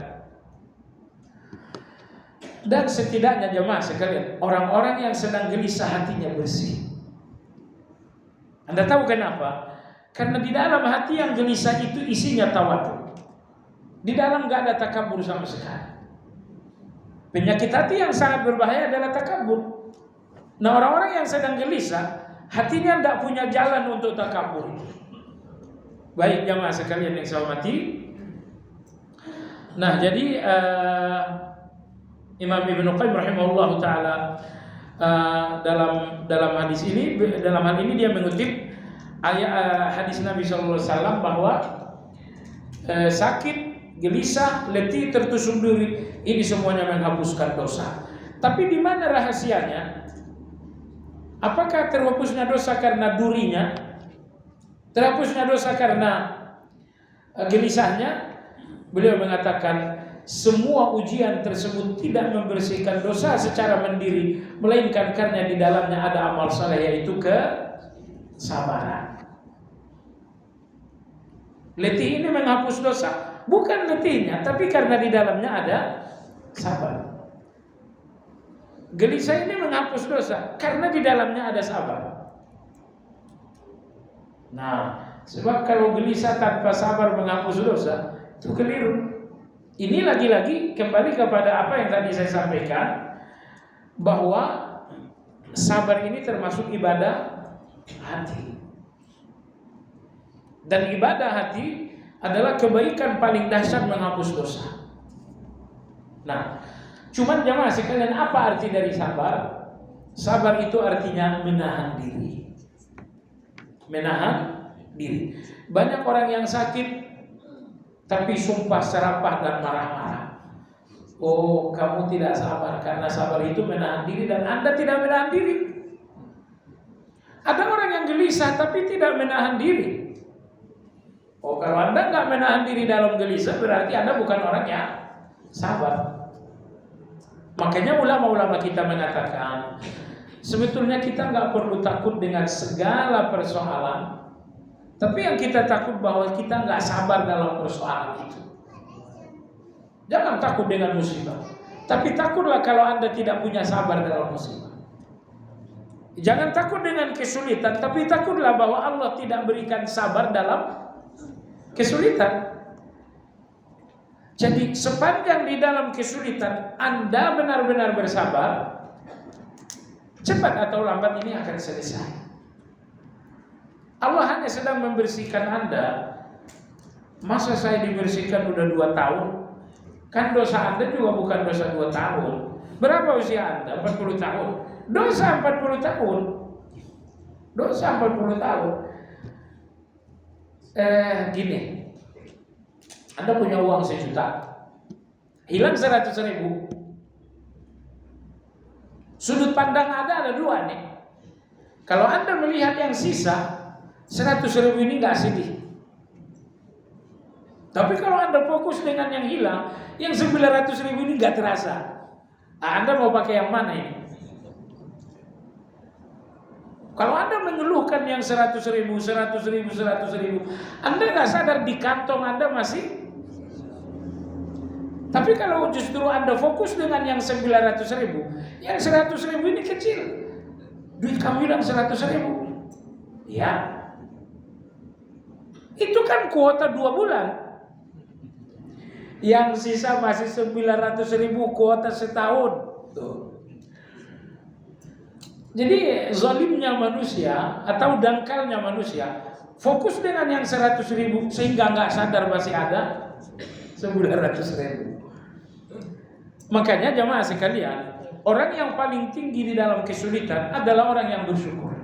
Dan setidaknya jemaah sekalian, orang-orang yang sedang gelisah hatinya bersih. Anda tahu kenapa? Karena di dalam hati yang gelisah itu isinya tawadhu. Di dalam gak ada takabur sama sekali. Penyakit hati yang sangat berbahaya adalah takabur. Nah, orang-orang yang sedang gelisah, hatinya tidak punya jalan untuk takabur. Baik jamaah sekalian yang saya hormati. Nah, jadi Imam Ibnu Qayyim rahimahullah taala dalam hadis ini, dalam hal ini dia mengutip ayat hadis Nabi sallallahu alaihi wasallam bahwa sakit, gelisah, letih, tertusuk duri, ini semuanya menghapuskan dosa. Tapi di mana rahasianya? Apakah terhapusnya dosa karena durinya? Terhapusnya dosa karena gelisahnya? Beliau mengatakan semua ujian tersebut tidak membersihkan dosa secara mandiri, melainkan karena di dalamnya ada amal saleh, yaitu kesabaran. Letih ini menghapus dosa, bukan letihnya, tapi karena di dalamnya ada sabar. Gelisah ini menghapus dosa karena di dalamnya ada sabar. Nah, sebab kalau gelisah tanpa sabar menghapus dosa, itu keliru. Ini lagi-lagi kembali kepada apa yang tadi saya sampaikan. bahwa sabar ini termasuk ibadah hati. Dan ibadah hati adalah kebaikan paling dahsyat menghapus dosa. Nah, cuman jamaah sekalian, apa arti dari sabar? Sabar itu artinya menahan diri. Menahan diri. Banyak orang yang sakit tapi sumpah serapah dan marah-marah. Oh, kamu tidak sabar, karena sabar itu menahan diri dan Anda tidak menahan diri. Ada orang yang gelisah tapi tidak menahan diri. Oh, kalau Anda nggak menahan diri dalam gelisah, berarti Anda bukan orang yang sabar. Makanya ulama-ulama kita mengatakan, sebetulnya kita nggak perlu takut dengan segala persoalan, tapi yang kita takut bahwa kita nggak sabar dalam persoalan itu. Jangan takut dengan musibah, tapi takutlah kalau Anda tidak punya sabar dalam musibah. Jangan takut dengan kesulitan, tapi takutlah bahwa Allah tidak berikan sabar dalam kesulitan. Jadi sepanjang di dalam kesulitan Anda benar-benar bersabar, cepat atau lambat ini akan selesai. Allah hanya sedang membersihkan Anda. Masa saya dibersihkan udah 2 tahun? Kan dosa Anda juga bukan dosa 2 tahun. Berapa usia Anda? 40 tahun. Dosa 40 tahun. Dosa 40 tahun. Gini, Anda punya uang 1 juta, hilang 100.000. Sudut pandang Anda ada 2 nih. Kalau Anda melihat yang sisa 100.000 ini nggak sedih. Tapi kalau Anda fokus dengan yang hilang, yang 900.000 ini nggak terasa. Nah, Anda mau pakai yang mana ini? Kalau Anda mengeluhkan yang 100.000, Anda nggak sadar di kantong Anda masih. Tapi kalau justru Anda fokus dengan yang 900.000, yang 100.000 ini kecil. Duit kamu hilang 100.000. Ya. Itu kan kuota 2 bulan. Yang sisa masih 900.000, kuota setahun. Tuh. Jadi zalimnya manusia atau dangkalnya manusia, fokus dengan yang 100.000 sehingga nggak sadar masih ada 900.000. Makanya jamaah sekalian, orang yang paling tinggi di dalam kesulitan adalah orang yang bersyukur.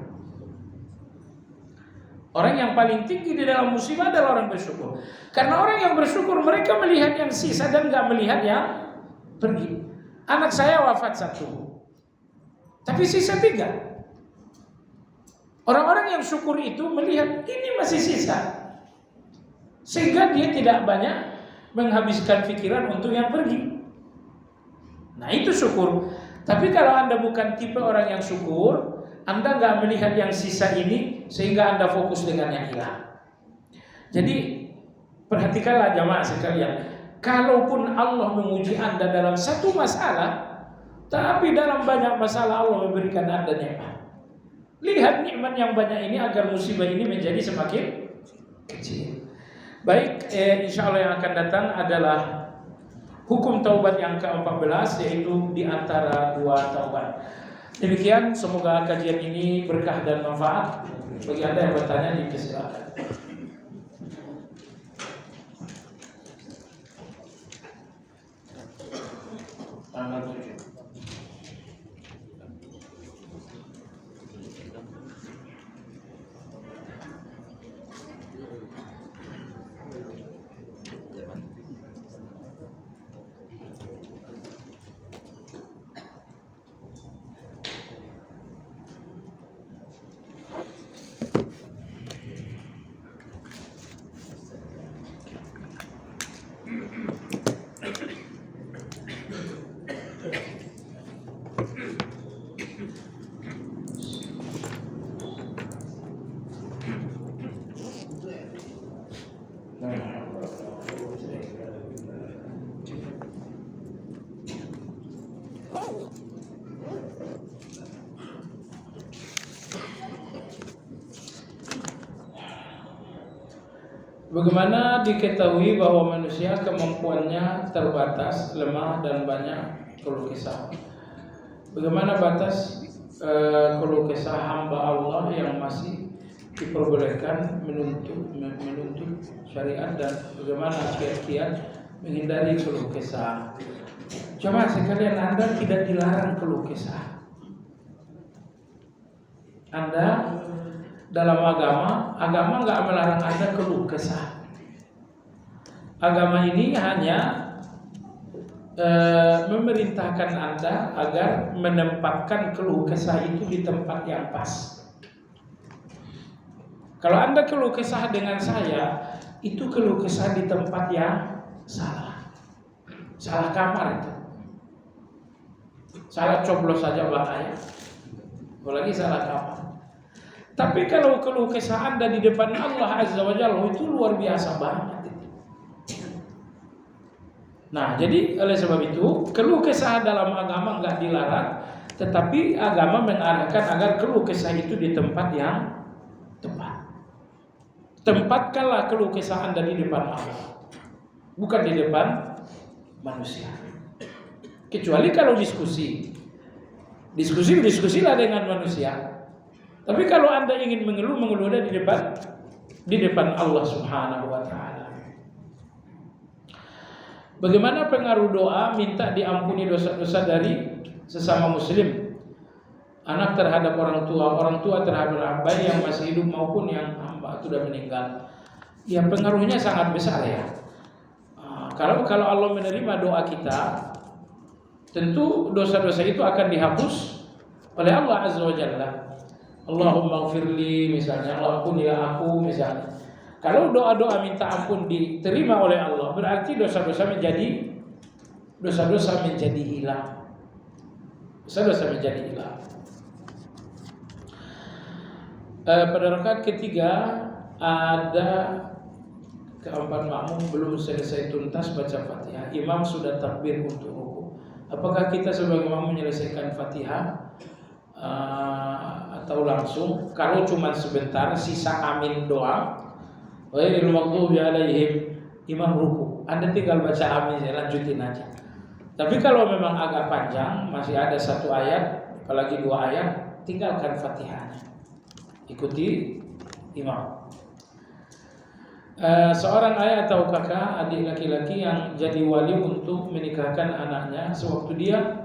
Orang yang paling tinggi di dalam musibah adalah orang bersyukur. Karena orang yang bersyukur, mereka melihat yang sisa dan nggak melihat yang pergi. Anak saya wafat 1, tapi sisa 3. Orang-orang yang syukur itu melihat ini masih sisa, sehingga dia tidak banyak menghabiskan pikiran untuk yang pergi. Nah, itu syukur. Tapi kalau Anda bukan tipe orang yang syukur, Anda nggak melihat yang sisa ini, sehingga Anda fokus dengan yang hilang. Jadi perhatikanlah jamaah sekalian, kalaupun Allah menguji Anda dalam satu masalah, tapi dalam banyak masalah Allah memberikan Anda nikmat. Lihat nikmat yang banyak ini agar musibah ini menjadi semakin kecil. Baik, insya Allah yang akan datang adalah hukum taubat yang ke-14, yaitu di antara 2 taubat. Demikian, semoga kajian ini berkah dan manfaat. Bagi Anda yang bertanya, dipersilakan. Tanggal 7. Bagaimana diketahui bahwa manusia kemampuannya terbatas, lemah, dan banyak keluh kesah? Bagaimana batas keluh kesah hamba Allah yang masih diperbolehkan menuntut syariat, dan bagaimana kiat-kiat menghindari keluh kesah? Jemaah sekalian, Anda tidak dilarang keluh kesah. Anda dalam agama nggak melarang Anda keluh kesah. Agama ini hanya memerintahkan Anda agar menempatkan keluh kesah itu di tempat yang pas. Kalau Anda keluh kesah dengan saya, itu keluh kesah di tempat yang salah kamar itu. Salah coblos saja bahaya, apalagi salah kamar. Tapi kalau keluh kesah Anda di depan Allah Azza wa Jalla, itu luar biasa banget. Nah, jadi oleh sebab itu keluh kesah dalam agama nggak dilarang, tetapi agama mengarahkan agar keluh kesah itu di tempat yang tepat. Tempatkanlah keluh kesah Anda di depan Allah, bukan di depan manusia. Kecuali kalau diskusilah dengan manusia. Tapi kalau Anda ingin mengeluhnya di depan Allah Subhanahu wa taala. Bagaimana pengaruh doa minta diampuni dosa-dosa dari sesama muslim? Anak terhadap orang tua terhadap bayi yang masih hidup maupun yang sudah meninggal. Ya, pengaruhnya sangat besar ya. Kalau Allah menerima doa kita, tentu dosa-dosa itu akan dihapus oleh Allah Azza wa Jalla. Allahumma ighfirli misalnya, Allah ampunilah aku misalnya. Kalau doa-doa minta ampun diterima oleh Allah, berarti dosa-dosa menjadi hilang. Dosa-dosa menjadi hilang. Pada rakaat ketiga ada keempat makmum belum selesai tuntas baca Fatihah. Imam sudah takbir untuk ruku. Apakah kita sebagai makmum menyelesaikan Fatihah atau langsung? Kalau cuma sebentar, sisa amin doang. Ghairil maghdubi alaihim, imam ruku, Anda tinggal baca amin, lanjutin aja. Tapi kalau memang agak panjang, masih ada satu ayat, apalagi dua ayat, tinggalkan Fatihahnya, ikuti imam. Seorang ayah atau kakak adik laki-laki yang jadi wali untuk menikahkan anaknya, sewaktu dia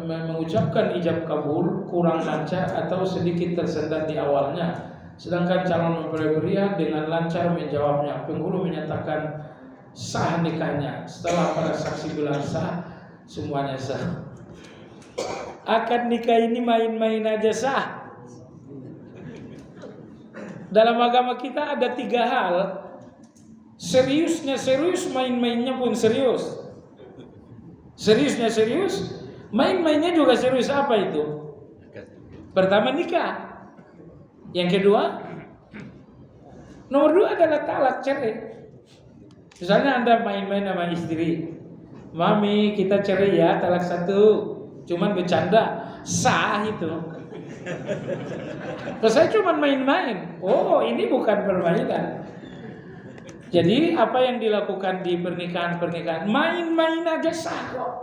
mengucapkan ijab kabul kurang lancar atau sedikit tersendat di awalnya, sedangkan calon mempelai pria dengan lancar menjawabnya, penghulu menyatakan sah nikahnya. Setelah para saksi bilang sah, semuanya sah. Akad nikah ini main-main aja sah. Dalam agama kita ada 3 hal. Seriusnya serius, main-mainnya pun serius. Seriusnya serius, main-mainnya juga serius. Apa itu? Pertama, nikah. Yang kedua, nomor 2 adalah talak, cerai. Misalnya Anda main-main sama istri, mami kita cerai ya, talak 1, cuman bercanda, sah itu. Kalau saya cuman main-main, oh ini bukan permainan. Jadi apa yang dilakukan di pernikahan main-main aja sah kok.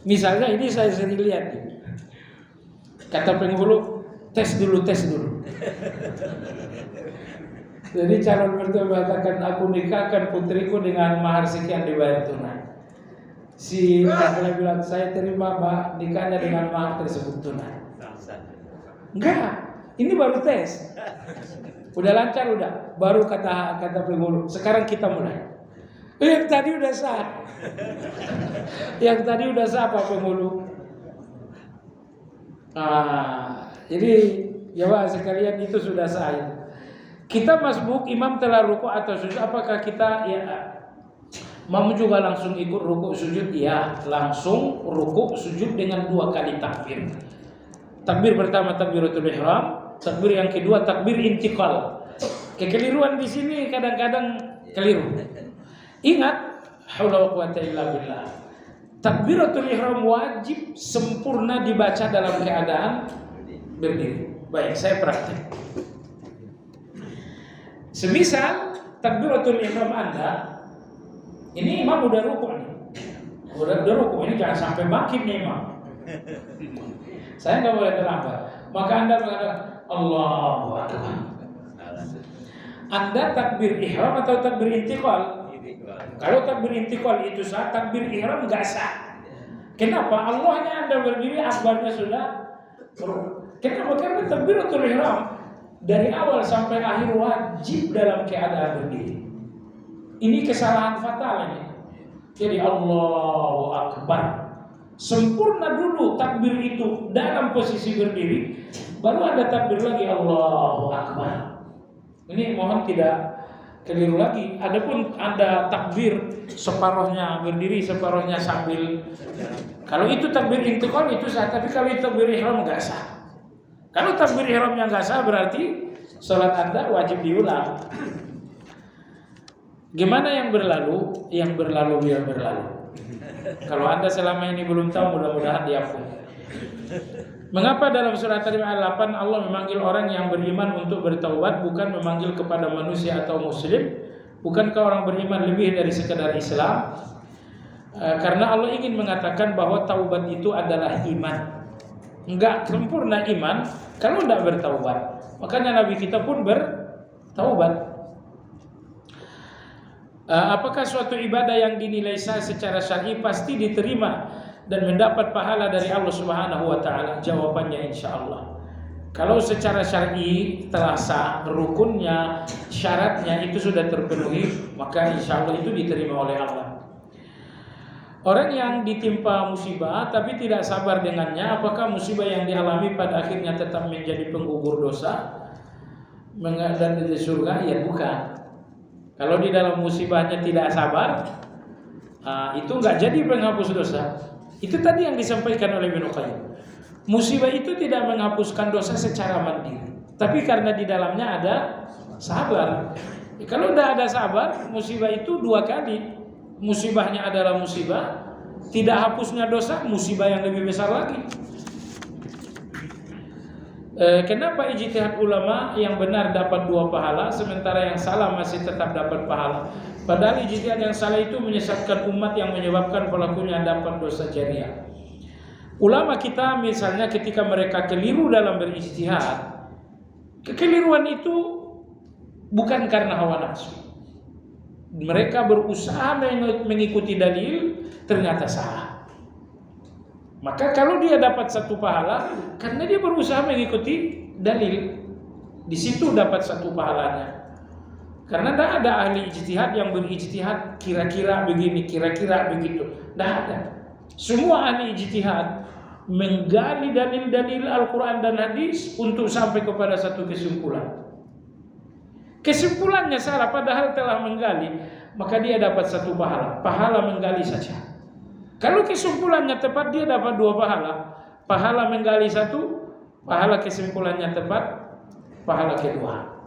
Misalnya ini saya sering lihat nih. Kata penghulu, tes dulu. Jadi calon mertua mengatakan, aku nikahkan putriku dengan mahar sekian dibayar tunai. Si laki-laki bilang, saya terima mbak nikahnya dengan mahar tersebut tunai. Enggak, ini baru tes. Udah lancar udah. Baru kata penghulu, sekarang kita mulai. Yang tadi udah sah. Yang tadi udah sah Pak penghulu. Jadi ya Pak sekalian, itu sudah sah. Kita masbuk, imam telah ruku atau sujud, apakah kita mau juga langsung ikut ruku sujud? Ya, langsung ruku sujud dengan 2 kali takbir. Takbir pertama takbiratul ihram, takbir yang kedua takbir intiqal. Kekeliruan di sini kadang-kadang keliru. Ingat, haula wa quwata illa billah. Takbiratul ihram wajib sempurna dibaca dalam keadaan berdiri. Baik, saya praktek. Semisal takbiratul ihram Anda, ini imam udah rukuk nih. Udah rukuk ini jangan sampai bangkit nih imam. Saya nggak boleh terlambat. Maka Anda mengatakan Allahu Akbar. Anda takbir ihram atau takbir intiqal? Kalau takbir intiqal itu sah, takbir ihram nggak sah. Kenapa? Allahnya Anda berdiri, akbarnya sudah. Kenapa? Karena takbiratul ihram dari awal sampai akhir wajib dalam keadaan berdiri. Ini kesalahan fatal ini. Jadi Allahu Akbar, sempurna dulu takbir itu dalam posisi berdiri, baru ada takbir lagi Allahu Akbar. Ini mohon tidak keliru lagi. Adapun Anda takbir separuhnya berdiri, separuhnya sambil, kalau itu takbir intiqal itu sah, tapi kalau itu takbir ihram enggak sah. Kalau takbir ihramnya enggak sah berarti salat Anda wajib diulang. Gimana yang berlalu? Yang berlalu biar berlalu. Kalau Anda selama ini belum tahu, mudah-mudahan diampuni. Mengapa dalam surat At-Tarim ayat 8 Allah memanggil orang yang beriman untuk bertaubat, bukan memanggil kepada manusia atau muslim? Bukankah orang beriman lebih dari sekedar Islam? Karena Allah ingin mengatakan bahwa taubat itu adalah iman. Enggak sempurna iman kalau tidak bertaubat. Makanya Nabi kita pun bertaubat. Apakah suatu ibadah yang dinilai sah secara syar'i pasti diterima dan mendapat pahala dari Allah Subhanahu wa taala? Jawabannya insyaallah. Kalau secara syar'i telah sah, rukunnya, syaratnya itu sudah terpenuhi, maka insyaallah itu diterima oleh Allah. Orang yang ditimpa musibah tapi tidak sabar dengannya, apakah musibah yang dialami pada akhirnya tetap menjadi penggugur dosa dan di surga? Ya bukan. Kalau di dalam musibahnya tidak sabar, itu nggak jadi penghapus dosa. Itu tadi yang disampaikan oleh Ibnu Qayyim. Musibah itu tidak menghapuskan dosa secara mandiri, tapi karena di dalamnya ada sabar. Kalau tidak ada sabar, musibah itu dua kali. Musibahnya adalah musibah, tidak hapusnya dosa, musibah yang lebih besar lagi. Kenapa ijtihad ulama yang benar dapat 2 pahala sementara yang salah masih tetap dapat pahala? Padahal ijtihad yang salah itu menyesatkan umat yang menyebabkan pelakunya dapat dosa jariah. Ulama kita misalnya ketika mereka keliru dalam berijtihad, kekeliruan itu bukan karena hawa nafsu. Mereka berusaha mengikuti dalil, ternyata salah. Maka kalau dia dapat 1 pahala karena dia berusaha mengikuti dalil, di situ dapat 1 pahalanya. Karena tidak ada ahli ijtihad yang berijtihad kira-kira begini, kira-kira begitu. Tidak ada. Semua ahli ijtihad menggali dalil-dalil Al-Quran dan hadis untuk sampai kepada 1 kesimpulan. Kesimpulannya salah padahal telah menggali, maka dia dapat 1 pahala. Pahala menggali saja. Kalau kesimpulannya tepat, dia dapat 2 pahala. Pahala menggali 1, pahala kesimpulannya tepat, pahala kedua.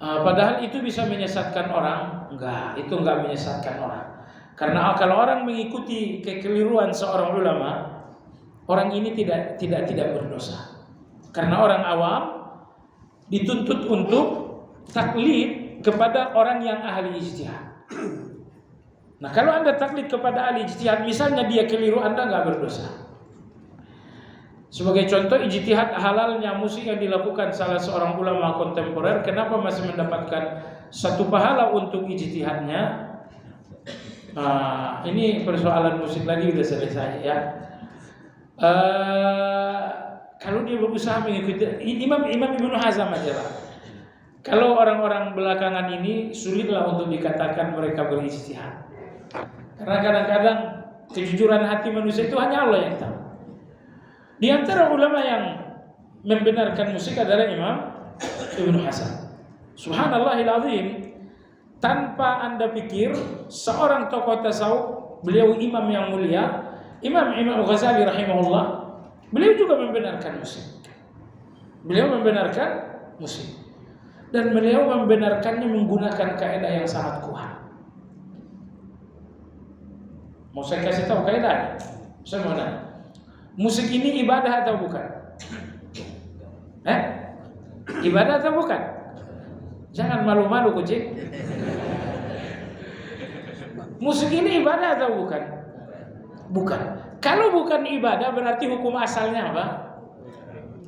Padahal itu bisa menyesatkan orang. Enggak, itu enggak menyesatkan orang. Karena kalau orang mengikuti kekeliruan seorang ulama, orang ini tidak berdosa. Karena orang awam dituntut untuk taklid kepada orang yang ahli ijtihad. Nah, kalau Anda taklid kepada ahli ijtihad, misalnya dia keliru, Anda nggak berdosa. Sebagai contoh, ijtihad halalnya musik yang dilakukan salah seorang ulama kontemporer, kenapa masih mendapatkan 1 pahala untuk ijtihadnya? Ini persoalan musik lagi sudah selesai ya. Kalau dia berusaha mengikuti Imam Ibnu Hazm aja lah. Kalau orang-orang belakangan ini sulitlah untuk dikatakan mereka berijtihad. Karena kadang-kadang kejujuran hati manusia itu hanya Allah yang tahu. Di antara ulama yang membenarkan musik adalah Imam Ibnu Hazm. Subhanallahil azim, tanpa Anda pikir seorang tokoh tasawuf, beliau imam yang mulia, Imam Ghazali rahimahullah, beliau juga membenarkan musik. Beliau membenarkan musik. Dan beliau membenarkannya menggunakan kaidah yang sangat kuat. Mau saya kasih tahu kaidahnya? Saya mau nanya. Musik ini ibadah atau bukan? Ibadah atau bukan? Jangan malu-malu kucing. Musik ini ibadah atau bukan? Bukan. Kalau bukan ibadah berarti hukum asalnya apa?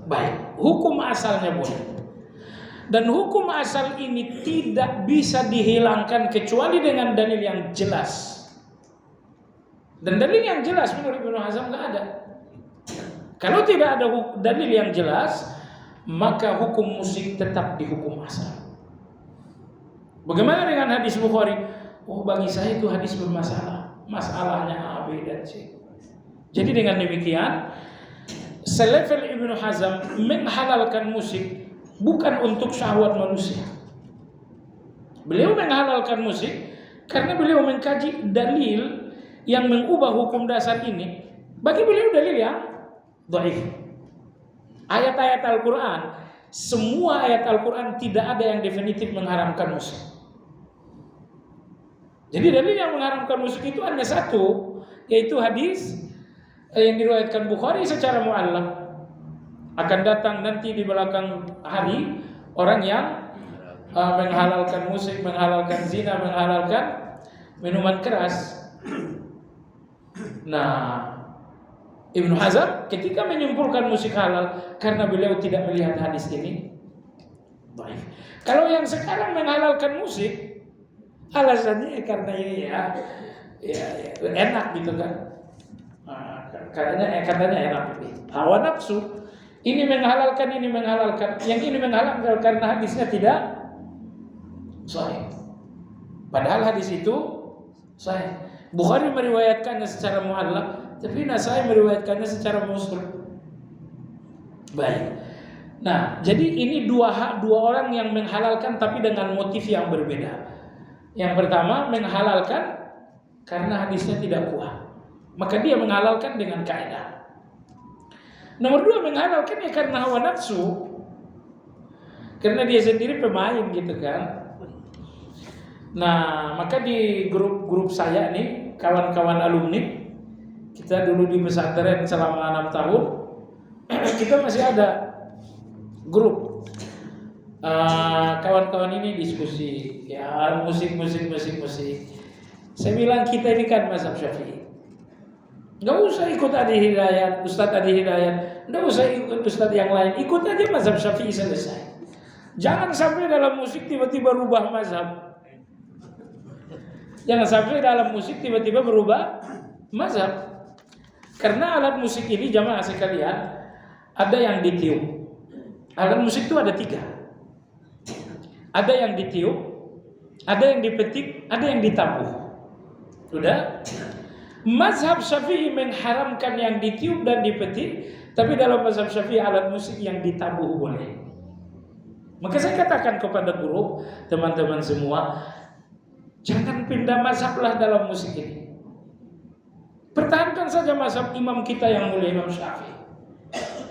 Baik. Hukum asalnya boleh. Dan hukum asal ini tidak bisa dihilangkan kecuali dengan dalil yang jelas. Dan dalil yang jelas menurut Ibnu Hazm nggak ada. Kalau tidak ada dalil yang jelas, maka hukum musik tetap di hukum asal. Bagaimana dengan hadis Bukhari? Oh, bagi saya itu hadis bermasalah. Masalahnya A, B, dan C. Jadi dengan demikian, selevel Ibnu Hazm menghalalkan musik bukan untuk syahwat manusia. Beliau menghalalkan musik karena beliau mengkaji dalil yang mengubah hukum dasar ini. Bagi beliau dalil yang dhaif. Ayat-ayat Al-Quran, semua ayat Al-Quran tidak ada yang definitif mengharamkan musik. Jadi dalil yang mengharamkan musik itu hanya satu, yaitu hadis yang diriwayatkan Bukhari secara mu'allaq. Akan datang nanti di belakang hari orang yang menghalalkan musik, menghalalkan zina, menghalalkan minuman keras. Nah, Ibnu Hazm ketika menyimpulkan musik halal karena beliau tidak melihat hadis ini. Baik. Kalau yang sekarang menghalalkan musik alasannya karena ya enak gitu kan. Katanya enak ini. Hawa nafsu. Ini menghalalkan, ini menghalalkan. Yang ini menghalalkan karena hadisnya tidak sahih. Padahal hadis itu sahih. Bukhari meriwayatkannya secara mu'allaq, tapi Nasai meriwayatkannya secara mausul. Baik. Nah, jadi ini dua orang yang menghalalkan tapi dengan motif yang berbeda. Yang pertama menghalalkan karena hadisnya tidak kuat, maka dia menghalalkan dengan kaidah. Nomor dua menghalalkan ya karena hawa nafsu, karena dia sendiri pemain gitu kan. Nah, maka di grup saya nih, kawan-kawan alumni, kita dulu di pesantren selama 6 tahun, kita masih ada grup. Kawan-kawan ini diskusi, ya musik. Saya bilang kita ini kan mazhab Syafi'i. Nggak usah ikut Adi Hidayat, Ustadz Adi Hidayat, nggak usah ikut Ustadz yang lain, ikut aja mazhab Syafi'i selesai. Jangan sampai dalam musik tiba-tiba rubah mazhab. Jangan sampai dalam musik tiba-tiba berubah mazhab. Karena alat musik ini jamaah sekalian, ada yang ditiup. Alat musik itu ada 3. Ada yang ditiup, ada yang dipetik, ada yang ditabuh. Sudah? Mazhab Syafi'i mengharamkan yang ditiup dan dipetik, tapi dalam mazhab Syafi'i alat musik yang ditabuh boleh. Maka saya katakan kepada guru, teman-teman semua, jangan pindah mazhablah dalam musik ini. Pertahankan saja mazhab imam kita yang mulia, Imam Syafi'i.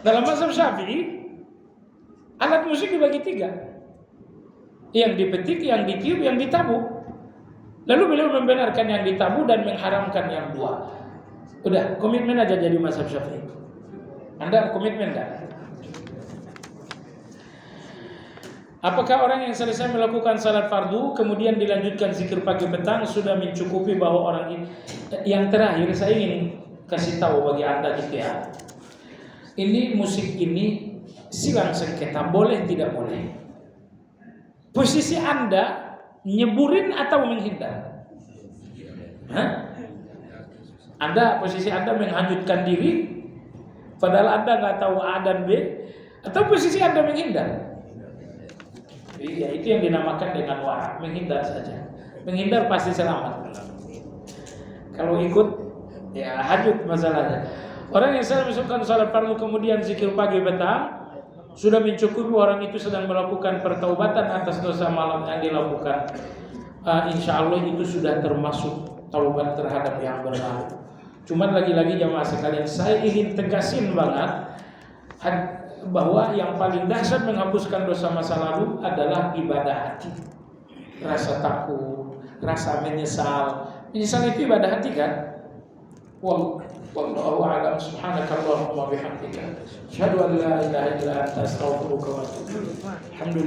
Dalam mazhab Syafi'i, alat musik dibagi 3. Yang dipetik, yang ditiup, yang ditabuh. Lalu beliau membenarkan yang ditabuh dan mengharamkan yang 2. Udah, komitmen aja jadi mazhab Syafi'i. Anda komitmen enggak? Apakah orang yang selesai melakukan salat fardu kemudian dilanjutkan zikir pagi petang sudah mencukupi bahwa orang ini? Yang terakhir saya ingin kasih tahu bagi Anda gitu ya. Ini musik ini silang sengketa, boleh tidak boleh. Posisi Anda nyeburin atau menghindar? Anda posisi Anda menghanyutkan diri padahal Anda nggak tahu A dan B, atau posisi Anda menghindar? Iya, itu yang dinamakan dengan wara, menghindar saja. Menghindar pasti selamat. Kalau ikut, ya hanyut masalahnya. Orang yang sedang melakukan salat fardu kemudian zikir pagi petang sudah mencukupi orang itu sedang melakukan pertaubatan atas dosa malam yang dilakukan. Insya Allah itu sudah termasuk taubat terhadap yang berlalu. Cuman lagi-lagi jamaah sekalian, saya ingin tegasin banget bahwa yang paling dahsyat menghapuskan dosa masa lalu adalah ibadah hati. Rasa takut, rasa menyesal. Menyesal itu ibadah hati kan? Wallahu a'lam. Subhanakallahumma bihamdika asyhadu an la ilaha illa anta astaghfiruka wa atubu ilaik. Alhamdulillah.